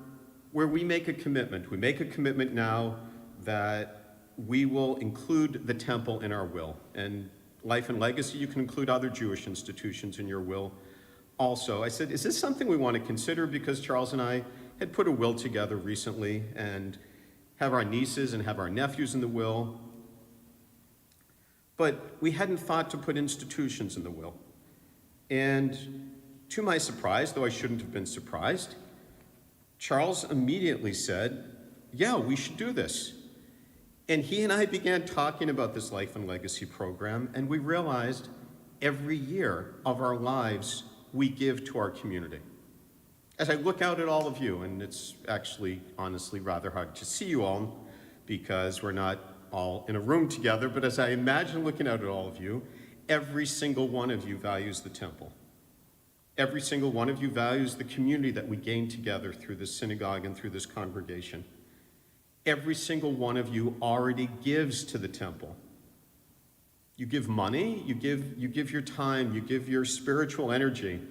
where we make a commitment. We make a commitment now that we will include the temple in our will. And life and legacy, you can include other Jewish institutions in your will also. I said, is this something we want to consider? Because Charles and I had put a will together recently and have our nieces and have our nephews in the will. But we hadn't thought to put institutions in the will. And to my surprise, though I shouldn't have been surprised, Charles immediately said, yeah, we should do this. And he and I began talking about this life and legacy program, and we realized every year of our lives we give to our community. As I look out at all of you, and it's actually honestly rather hard to see you all because we're not all in a room together, but as I imagine looking out at all of you, every single one of you values the temple. Every single one of you values the community that we gain together through this synagogue and through this congregation. Every single one of you already gives to the temple. You give money, you give your time, you give your spiritual energy.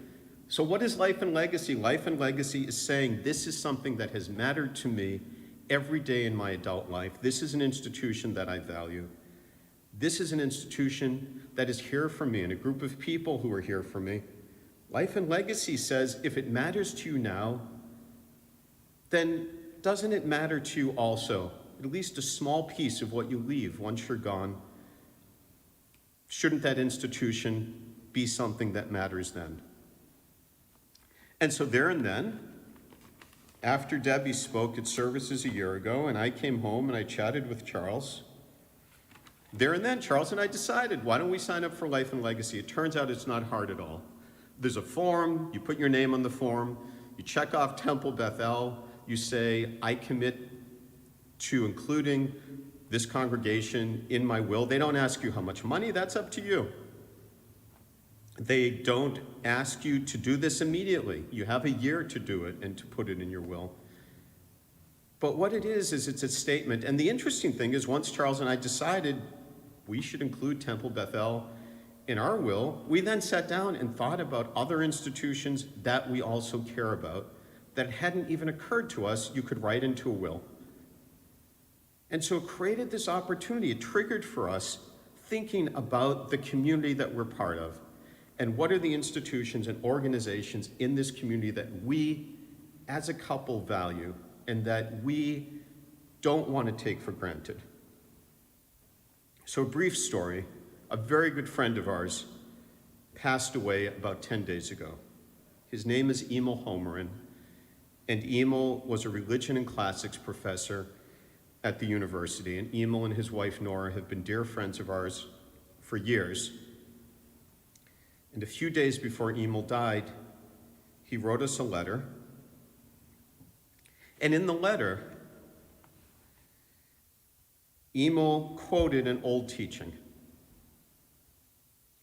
So what is Life and Legacy? Life and Legacy is saying, this is something that has mattered to me every day in my adult life. This is an institution that I value. This is an institution that is here for me and a group of people who are here for me. Life and Legacy says, if it matters to you now, then doesn't it matter to you also, at least a small piece of what you leave once you're gone? Shouldn't that institution be something that matters then? And so there and then, after Debbie spoke at services a year ago, and I came home and I chatted with Charles, there and then, Charles and I decided, why don't we sign up for Life and Legacy? It turns out it's not hard at all. There's a form, you put your name on the form, you check off Temple Bethel, you say, I commit to including this congregation in my will. They don't ask you how much money, that's up to you. They don't ask you to do this immediately. You have a year to do it and to put it in your will. But what it is it's a statement. And the interesting thing is, once Charles and I decided we should include Temple Bethel in our will, we then sat down and thought about other institutions that we also care about that hadn't even occurred to us you could write into a will. And so it created this opportunity. It triggered for us thinking about the community that we're part of and what are the institutions and organizations in this community that we as a couple value and that we don't want to take for granted. So a brief story. A very good friend of ours passed away about 10 days ago. His name is Emil Homerin, and Emil was a religion and classics professor at the university, and Emil and his wife Nora have been dear friends of ours for years. And a few days before Emil died, he wrote us a letter, and in the letter, Emil quoted an old teaching.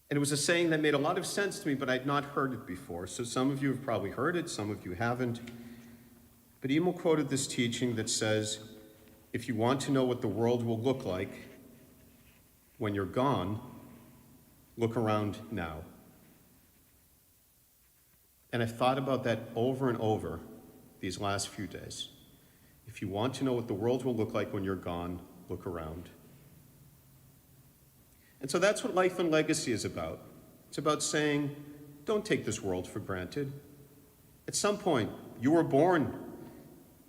And it was a saying that made a lot of sense to me, but I'd not heard it before. So some of you have probably heard it, some of you haven't. But Emil quoted this teaching that says, if you want to know what the world will look like when you're gone, look around now. And I've thought about that over and over these last few days. If you want to know what the world will look like when you're gone, look around. And so that's what Life and Legacy is about. It's about saying, don't take this world for granted. At some point, you were born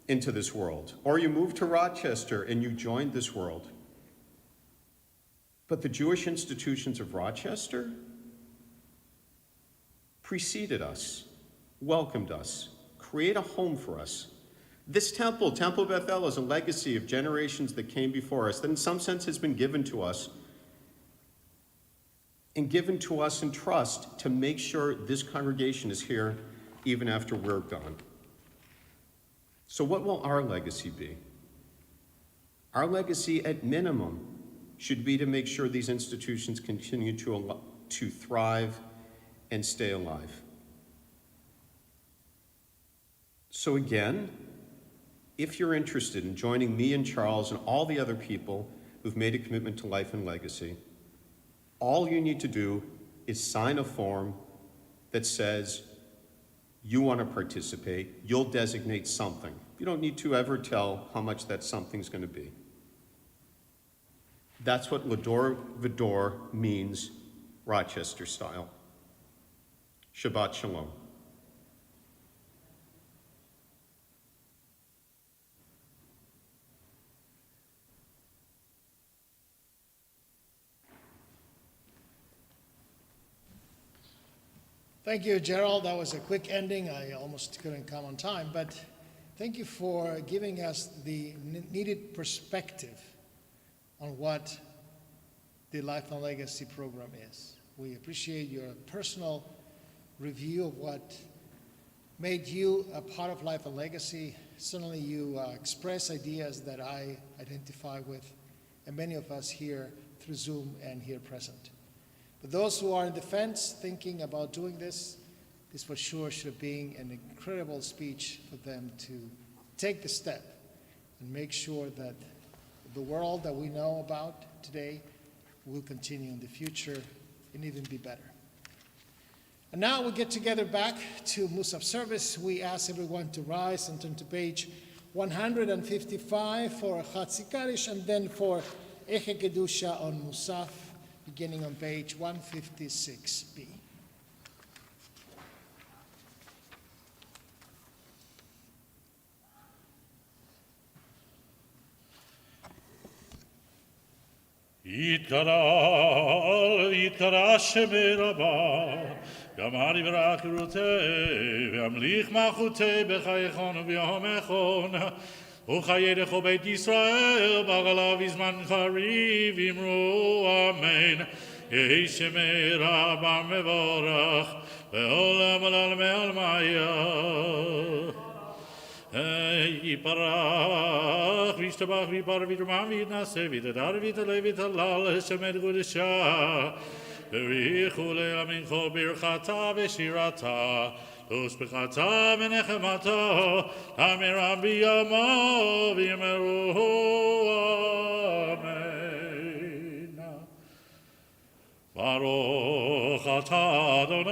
into this world, or you moved to Rochester and you joined this world. But the Jewish institutions of Rochester preceded us, welcomed us, created a home for us. This temple, Temple Bethel, is a legacy of generations that came before us that in some sense has been given to us, and given to us in trust to make sure this congregation is here even after we're gone. So what will our legacy be? Our legacy, at minimum, should be to make sure these institutions continue to thrive and stay alive. So again, if you're interested in joining me and Charles and all the other people who've made a commitment to Life and Legacy, all you need to do is sign a form that says you want to participate. You'll designate something. You don't need to ever tell how much that something's going to be. That's what Lador Vidor means, Rochester style. Shabbat Shalom. Thank you, Gerald. That was a quick ending. I almost couldn't come on time, but thank you for giving us the needed perspective on what the Life and Legacy program is. We appreciate your personal review of what made you a part of Life and Legacy. Certainly you express ideas that I identify with, and many of us here through Zoom and here present. For those who are in the fence thinking about doing this for sure should be an incredible speech for them to take the step and make sure that the world that we know about today will continue in the future and even be better. And now we get together back to Musaf service. We ask everyone to rise and turn to page 155 for Chatzi Kaddish and then for Eche Kedusha on Musaf, beginning on page 156b. יתקרא שמי רבה, יאמר יברך ירותי, וימליך מלכותי בחייכון וביומכון, וחייך בית ישראל, בגלה בזמן קריב, אמרו אמן. יהי שמי רבה מבורך, ועולם עולמי עלמיה. יפרח וישתבח ויפר ויתרומם ויתנשא ויתהדר ויתעלה ויתהלל שמי קודשה ובריחו לעולמין כל ברכתה ושירתה ושבחתה ונחמתה תמירם בימו ויאמרו אמן. ברוך אתה אדוני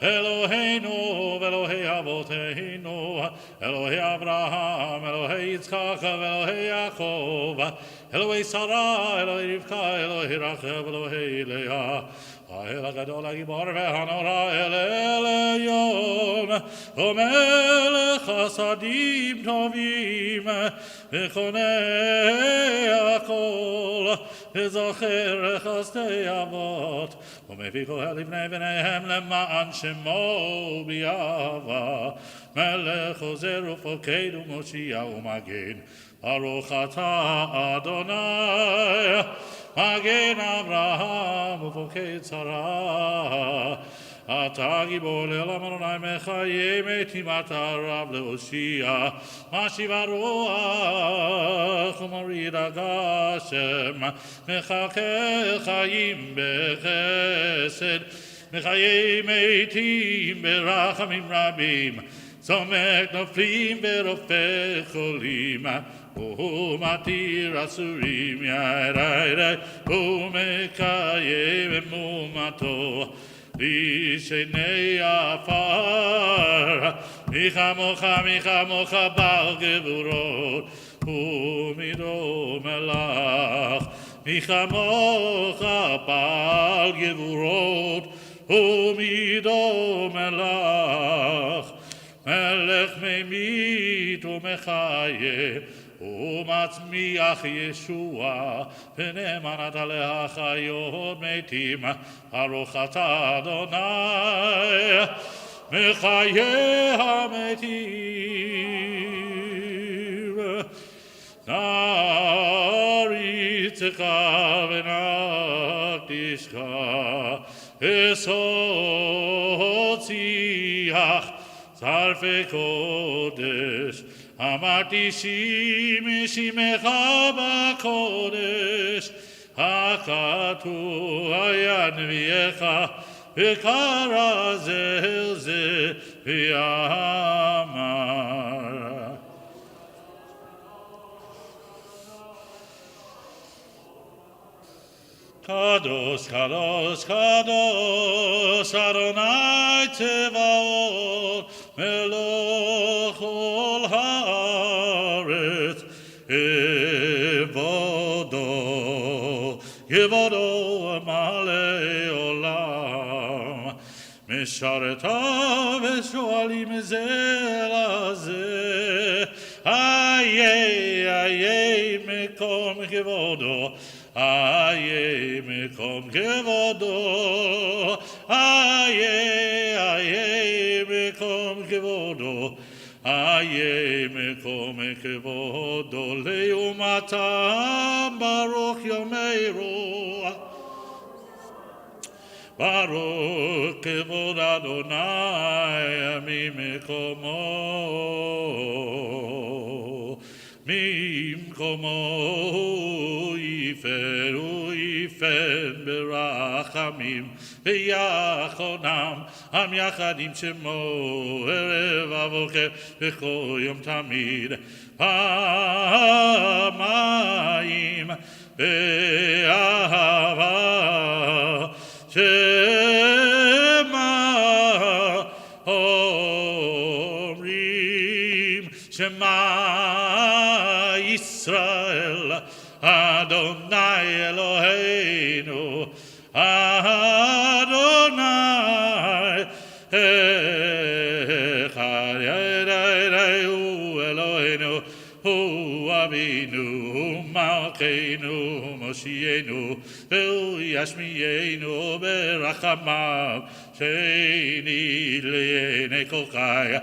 אלוהינו ואלוהי אבותינו אלוהי אברהם אלוהי יצחק ואלוהי יעקב אלוהי שרה אלוהי רבקה אלוהי רחל אלוהי לאה האל הגדול הגיבור והנורא אל עליון ומלך חסדים טובים וקונה הכל וזוכר חסדי אבות ומביא כהל לבני בניהם למען שמו באהבה מלך עוזר ופוקד ומושיע ומגן ברוך אתה אדוני מגן אברהם ופוקד שרה אתה גיבור לעולם אדוני מחיה מתים אתה רב להושיע משיב הרוח ומוריד הגשם מחכה חיים בחסד מחיי מתים ברחמים רבים צומק נופלים ורופא חולים ומתיר אסורים ידי ומקיים אמונתו לשני עפר מי כמוך בעל גבורות ומידו מלך מי כמוך בעל גבורות ומידו מלך מלך ממית ומחיה ומצמיח ישוע ונאמן אתה להחיות מתים ברוך אתה אדוני מחיה המתים נריצך ונקדישך אסוציח צרפי קודש אמרתי שמך בקודש הכתוב היה נביאך וקרא זה אל זה ואמר קדוש קדוש קדוש אדוני צבאות מלוך כל הארץ כבודו מלא עולם משרתיו ושואלים זה לזה איי מקום כבודו איי מקום כבודו איי מקום כבודו איי מקום כבודו לעומתם ברוך יאמרו ברוך כבוד אדוני ממקומו ממקומו יפן ברחמים ויחונם עם יחד עם שמו ערב הבוקר בכל יום תמיד פעמיים באהבה שמה אומרים שמה ישראל אדוני אלוהינו אדוני אחד הוא אלוהינו הוא אבינו הוא מלכנו הוא מושיענו והוא ישמיענו ברחמיו שני לעיני כל חי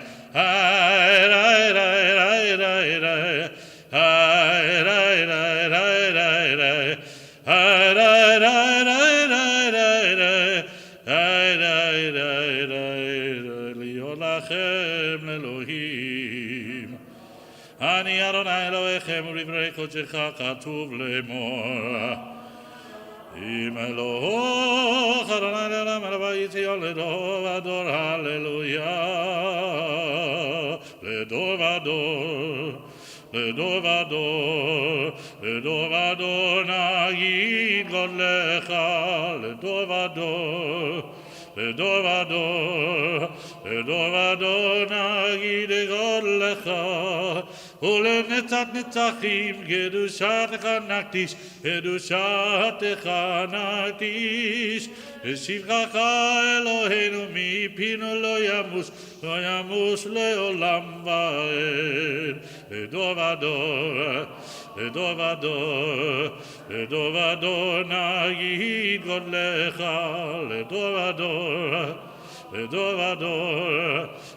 להיות לכם לאלוהים אני אדוני אלוהיכם ולדברי קודשך כתוב לאמור אם אלוהיך אדוני לעולם לבית ציון לדור ודור הללויה לדור ודור לדור ודור לדור ודור נגיד גודלך לדור ודור לדור ודור לדור ודור נגיד גודלך ולנצח נצחים קדושתך נקדיש קדושתך נקדיש ושבחך אלוהינו מפינו לא ימוש לעולם ועד לדור ודור לדור ודור לדור ודור נגיד גודלך לדור ודור לדור ודור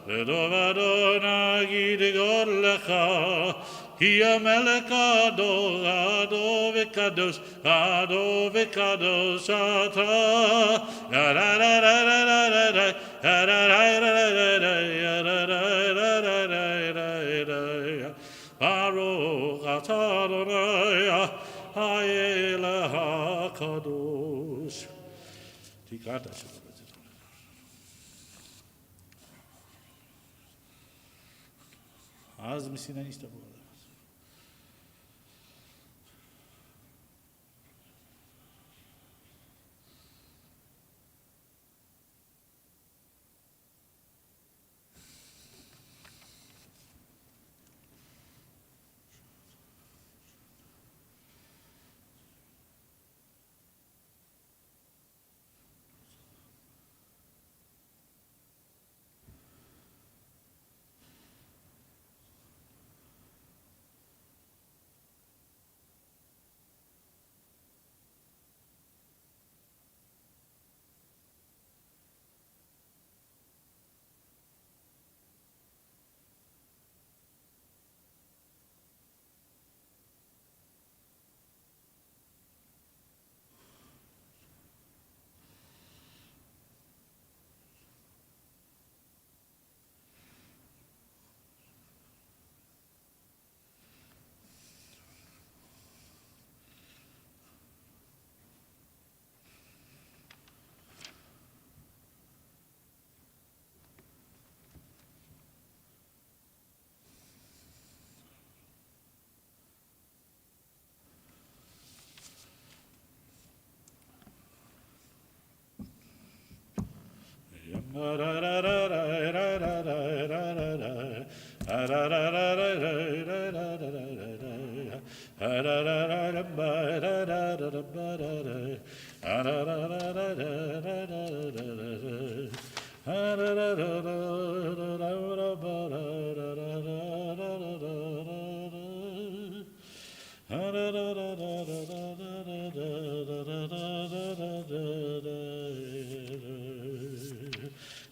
לדור ודור נגיד גודלך כי המלך הדור הדור וקדוש הדור וקדוש אתה ברוך אתה אדוני האל הקדוש תקרא את השם אז מסיני נסתברו עליו.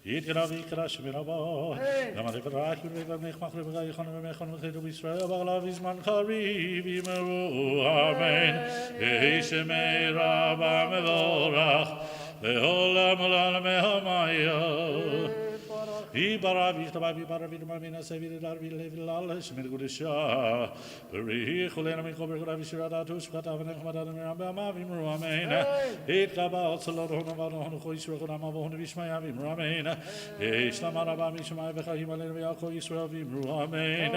יתגנבי קרש מרבו, למה דברך ולבנך מחלב וגייכון ומכון וחדו בישראל, אבל בזמן קריב ימרו, אמן. יהי שמי רבה מבורך, לעולם ולעולמי המאיה. Ibara Vishta Vibara Vidamina Savida Villa Shmir Gudisha, Puri Hulena Mikober Vishirada Tuskata Mavim Ruamen, Ekaba Salon Koisra Ramavon Vishmayavim Ruamen, Islamara Mishmai Himalaya Israel Vim Ruamen,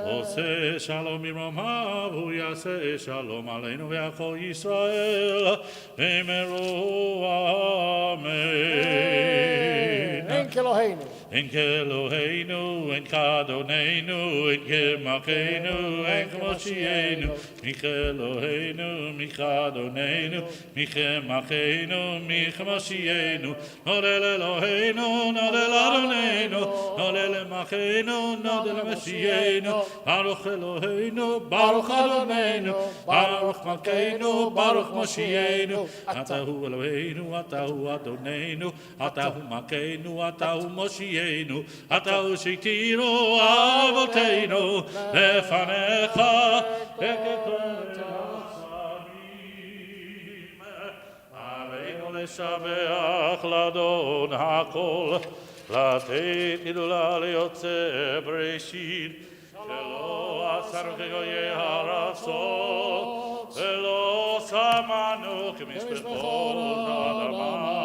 Ose Shalom Rama, Huyase Shalom Aleinu Yako Israel, Emeru Amen. En Keloheinu. En Keloheinu, en Kadonenu, en Kemakenu, en Kemoshienu, Micheloheinu, Michadonenu, Michemakenu, Michemoshienu, Nodel Eloheinu, Nodel Adonenu, Nodel Machenu, Nodel Meshienu, Baruch Eloheinu, Baruch Adonenu, Baruch Malkeinu, Baruch Moshienu, Atahu Eloheinu, Atahu Adonenu, Atahu Malkeinu, Atahu Moshienu, Atahu Shitiro Avoteinu, Lefanecha, Aleinu Leshabeach Ladon Hakol, Latet Idula Leotze Breshid, Shelo Asar Kegoye Haraso, Shelo Samanu Kemishpechol Adama,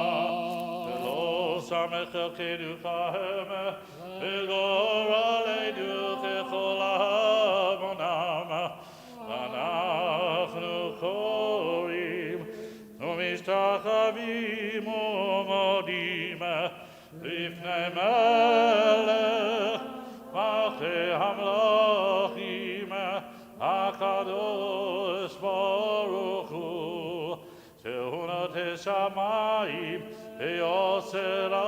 Samech Kedu Kahem, Elor Aledu Kecholam, Anachnu Korim, Umistachavim Umodim, Lifnei Melech, Malchei Hamlachim, HaKadosh Baruch Hu, Tehunat Shamayim, Eoserares.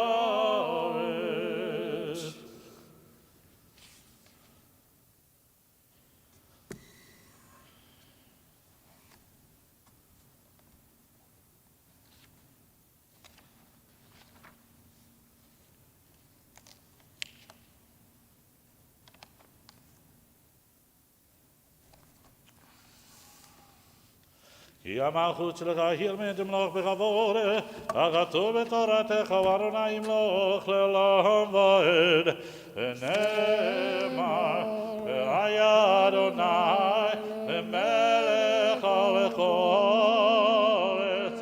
כי המלכות שלך היא על תמלוך בכבוד, וכתוב בתורתך וארונה ימלוך לעולם ועד, ונאמר, והיה אדוני למלך על כל ארץ,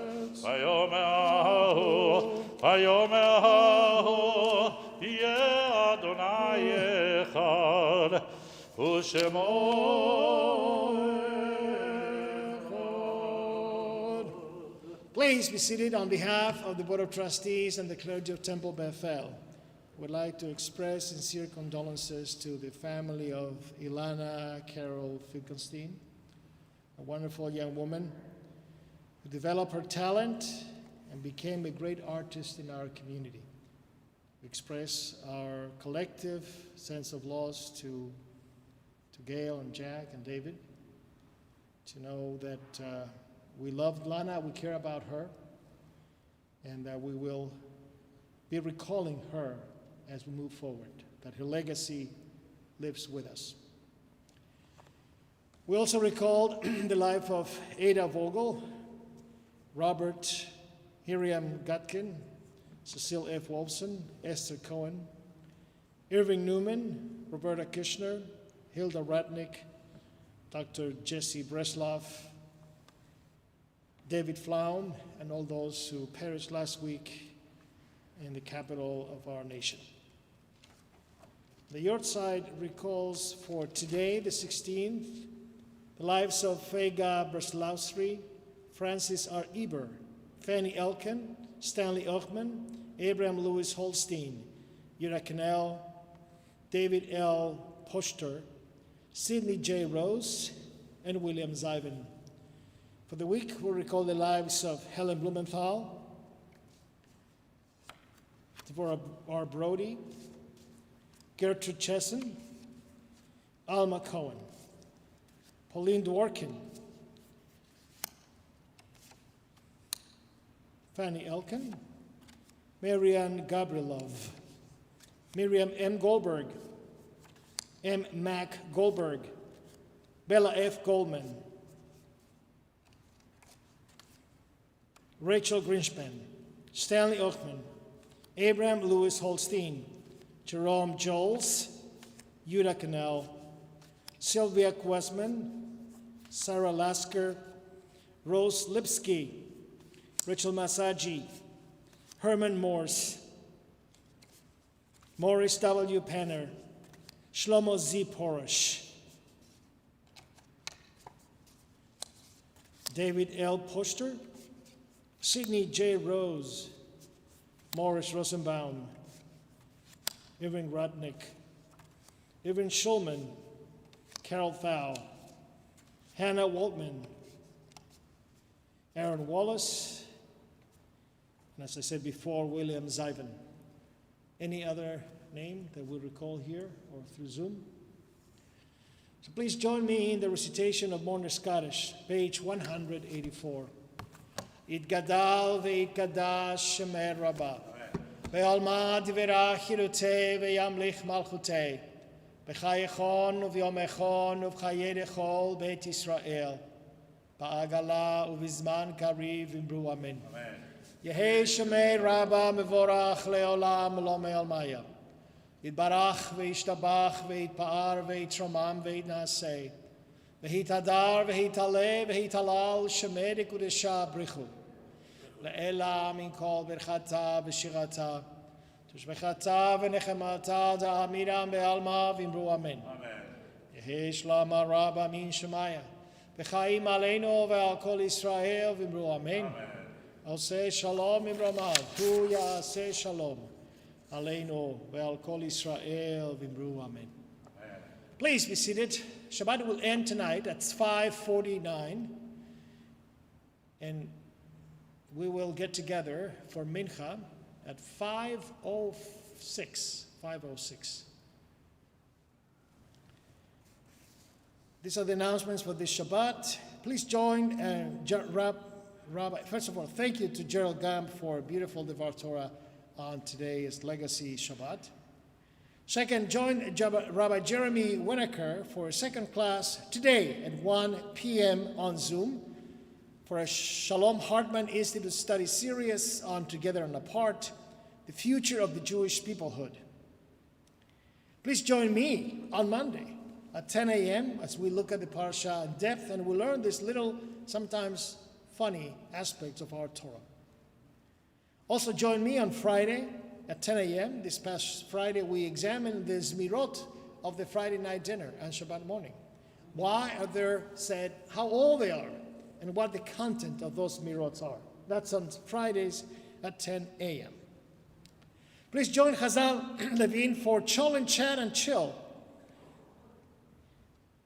ויאמר ההוא, יהיה אדוני אחד, ושמו Please be seated. On behalf of the Board of Trustees and the clergy of Temple Bethel, would like to express sincere condolences to the family of Ilana Carol Finkelstein, a wonderful young woman who developed her talent and became a great artist in our community. We express our collective sense of loss to Gail and Jack and David, to know that we love Lana, we care about her, and that we will be recalling her as we move forward, that her legacy lives with us. We also recalled the life of Ada Vogel, Robert Hiriam Gutkin, Cecile F. Wolfson, Esther Cohen, Irving Newman, Roberta Kushner, Hilda Ratnick, Dr. Jesse Breslov, David Flaum, and all those who perished last week in the capital of our nation. The Yortzeit recalls for today, the 16th, the lives of Fega Breslowski, Francis R. Eber, Fanny Elkin, Stanley Ochman, Abraham Louis Holstein, Ira Cannell, David L. Poster, Sidney J. Rose, and William Ziven. For the week, we'll recall the lives of Helen Blumenthal, Deborah R. Brody, Gertrude Chesson, Alma Cohen, Pauline Dworkin, Fanny Elkin, Marianne Gabrilov, Miriam M. Goldberg, M. Mac Goldberg, Bella F. Goldman, Rachel Grinchpan, Stanley Ochman, Abraham Louis Holstein, Jerome Joels, Yuda Cannell, Sylvia Quesman, Sarah Lasker, Rose Lipsky, Rachel Masaji, Herman Morse, Maurice W. Penner, Shlomo Z. Porish, David L. Poster, Sidney J. Rose, Morris Rosenbaum, Irving Rudnick, Irving Schulman, Carol Thau, Hannah Waltman, Aaron Wallace, and as I said before, William Zivan. Any other name that we recall here or through Zoom? So please join me in the recitation of Mourner Scottish, page 184. It gadal ve'it gadash shemer rabbah, ve'alma divera chirutei ve'yamlich malchutei, b'chayechon u'v'yomechon u'v'chayedechol beit Yisrael, ba'agala u'vizman kariv imru amen. Yehei shemer rabbah mevorach le'olam lo me'almaya. Yitbarach ve'ishtabach ve'itpa'ar ve'itramam ve'itnaseh. V'hitadar v'hitaleh v'hitalal shemer kudesha brichu. Le'ela min kol berchata v'shirata. Tushbechata v'nechemata da'amiram be'alma v'imru amen. Yehi shlama rabba min shemaya. V'chaim aleinu ve'al kol Yisrael v'imru amen. Oseh shalom imramav. Hu ya'aseh shalom. Aleinu ve'al kol Yisrael v'imru amen. Please be seated. Shabbat will end tonight at 5:49, and we will get together for Mincha at 5:06. 5:06. These are the announcements for this Shabbat. Please join Rabbi. First of all, thank you to Gerald Gamp for a beautiful Devar Torah on today's Legacy Shabbat. Second, join Rabbi Jeremy Winokur for a second class today at 1 p.m. on Zoom for a Shalom Hartman Institute study series on Together and Apart, the future of the Jewish peoplehood. Please join me on Monday at 10 a.m. as we look at the Parsha in depth and we learn these little, sometimes funny aspects of our Torah. Also join me on Friday at 10 a.m. This past Friday, we examined the Zmirot of the Friday night dinner and Shabbat morning. Why are they said, how old they are, and what the content of those Zmirot are. That's on Fridays at 10 a.m. Please join Chazal Levine for Chol and Chat and Chill.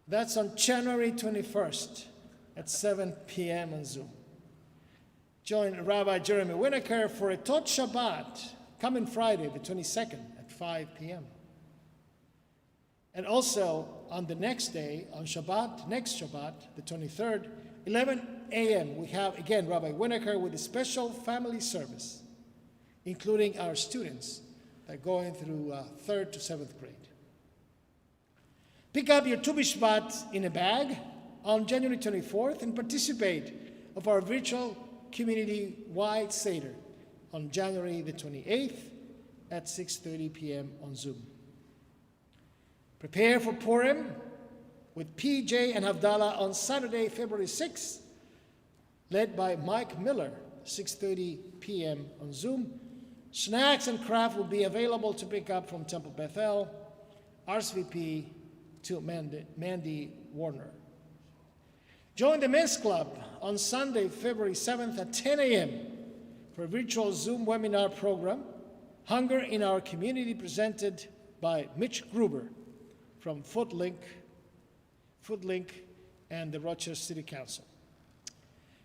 That's on January 21st at 7 p.m. on Zoom. Join Rabbi Jeremy Winokur for a Tot Shabbat coming Friday, the 22nd at 5 p.m. And also on the next day, on Shabbat, next Shabbat, the 23rd, 11 a.m., we have again Rabbi Winokur with a special family service, including our students that are going through 3rd to 7th grade. Pick up your Tu B'Shvat in a bag on January 24th and participate of our virtual community-wide Seder on January the 28th at 6:30 p.m. on Zoom. Prepare for Purim with PJ and Havdalah on Saturday, February 6th, led by Mike Miller, 6:30 p.m. on Zoom. Snacks and craft will be available to pick up from Temple Bethel, RSVP to Mandy Warner. Join the Men's Club on Sunday, February 7th at 10 a.m. for a virtual Zoom webinar program, Hunger in Our Community, presented by Mitch Gruber from Foodlink and the Rochester City Council.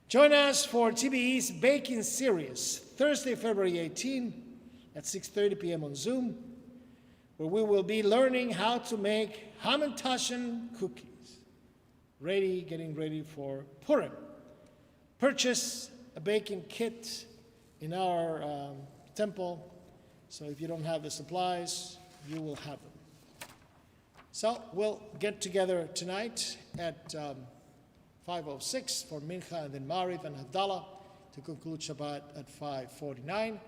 Join us for TBE's Baking Series, Thursday, February 18 at 6:30 p.m. on Zoom, where we will be learning how to make Hamantashen cookies, getting ready for Purim. Purchase a baking kit in our temple, so if you don't have the supplies, you will have them. So we'll get together tonight at 5:06 for Mincha and then Mariv and Havdalah to conclude Shabbat at 5:49.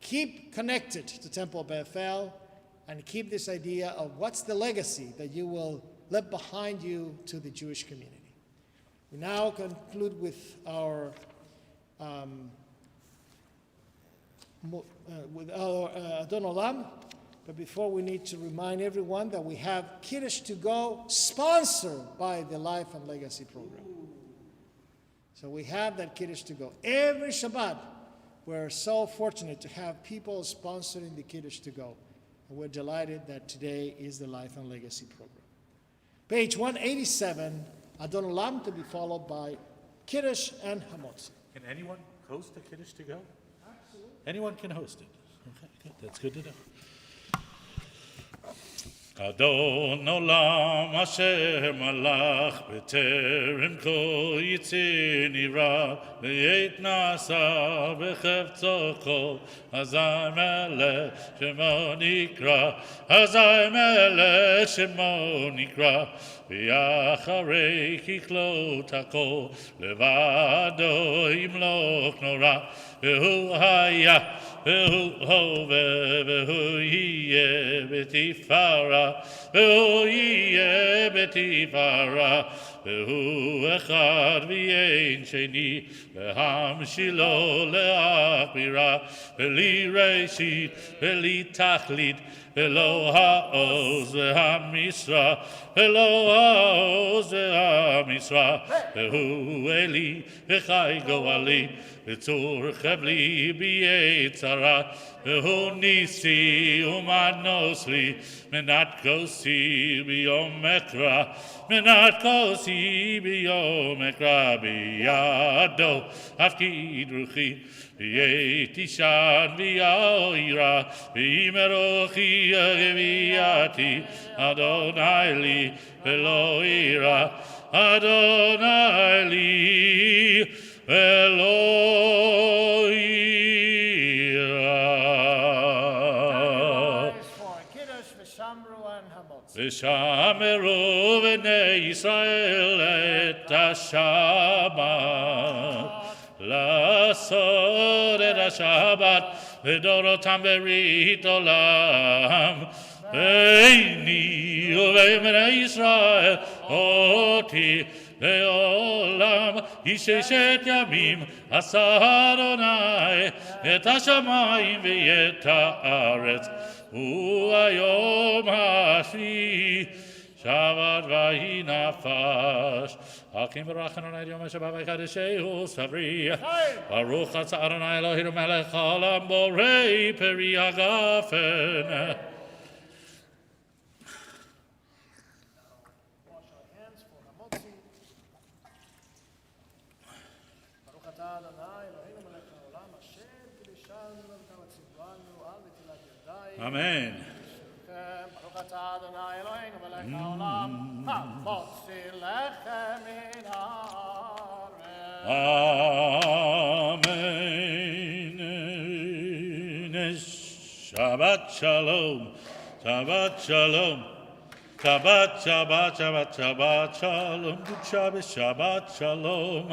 Keep connected to Temple Bethel and keep this idea of what's the legacy that you will leave behind you to the Jewish community. We now conclude with our Adon Olam, but before we need to remind everyone that we have Kiddush to Go sponsored by the Life and Legacy program. So we have that Kiddush to Go. Every Shabbat, we're so fortunate to have people sponsoring the Kiddush to Go. And we're delighted that today is the Life and Legacy program. Page 187, Adon Olam, to be followed by Kiddush and Hamotzi. Can anyone host a Kiddush to Go? Absolutely. Anyone can host it. Okay, good. That's good to know. Adon Olam Asher Malach B'terem Kol Yitzir Nira V'yet Nasa B'chevtzo Kol Hazai Melech Shemo Nikra Hazai Melech Shemo Nikra V'yacharei Kichlot HaKol Levado Yimloch Nora V'hu Haya V'hu Hove V'hu Yiyeh B'tifara V'hu Yiyeh B'tifara V'hu Echad V'yein Sheni V'hamshilo Le'achbira V'li Reshit V'li Tachlit V'lo ha'oz v'ha'misra V'lo ha'oz v'ha'misra V'hu Eli v'chai go'ali V'tzur chevli b'yetzara V'hu nisi u'manosli Menat kosi b'yom ekra Menat kosi b'yom ekra B'yado afkid ruchi V'yet ishan v'ya'ira V'imerochi v'yati Adonai li v'lo ira Adonai li v'lo ira For Kiddush, V'shamru and Hamotzi. V'shameru v'nei Yisrael et ha-Shabbat Lasod et ha-Shabbat v'dorotam berit olam Ve'ini uve'bnei Yisrael oti ve'olam Yisheshet yamim asa Adonai et ha-shamayim ve'et ha'aretz U'ayom ha'ashvi Shabbat vahi nafash Hakim Barach Adonai Yom HaShabbat v'chadeshehu savri Baruch atah Adonai Eloheinu melech haolam borei peri hagafen Wash our hands for Hamotzi. Baruch atah Adonai Eloheinu melech haolam asher kiddushanu v'kamatzivranu al netilat yadayim. Amen. Baruch atah Adonai Eloheinu melech haolam hamotzi lechem min haaretz. Amen. Shabbat shalom. Shabbat shalom. Shabbat, Shabbat, Shabbat, Shabbat shalom. Good Shabbat, Shabbat shalom.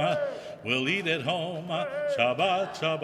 We'll eat at home. Shabbat, Shabbat.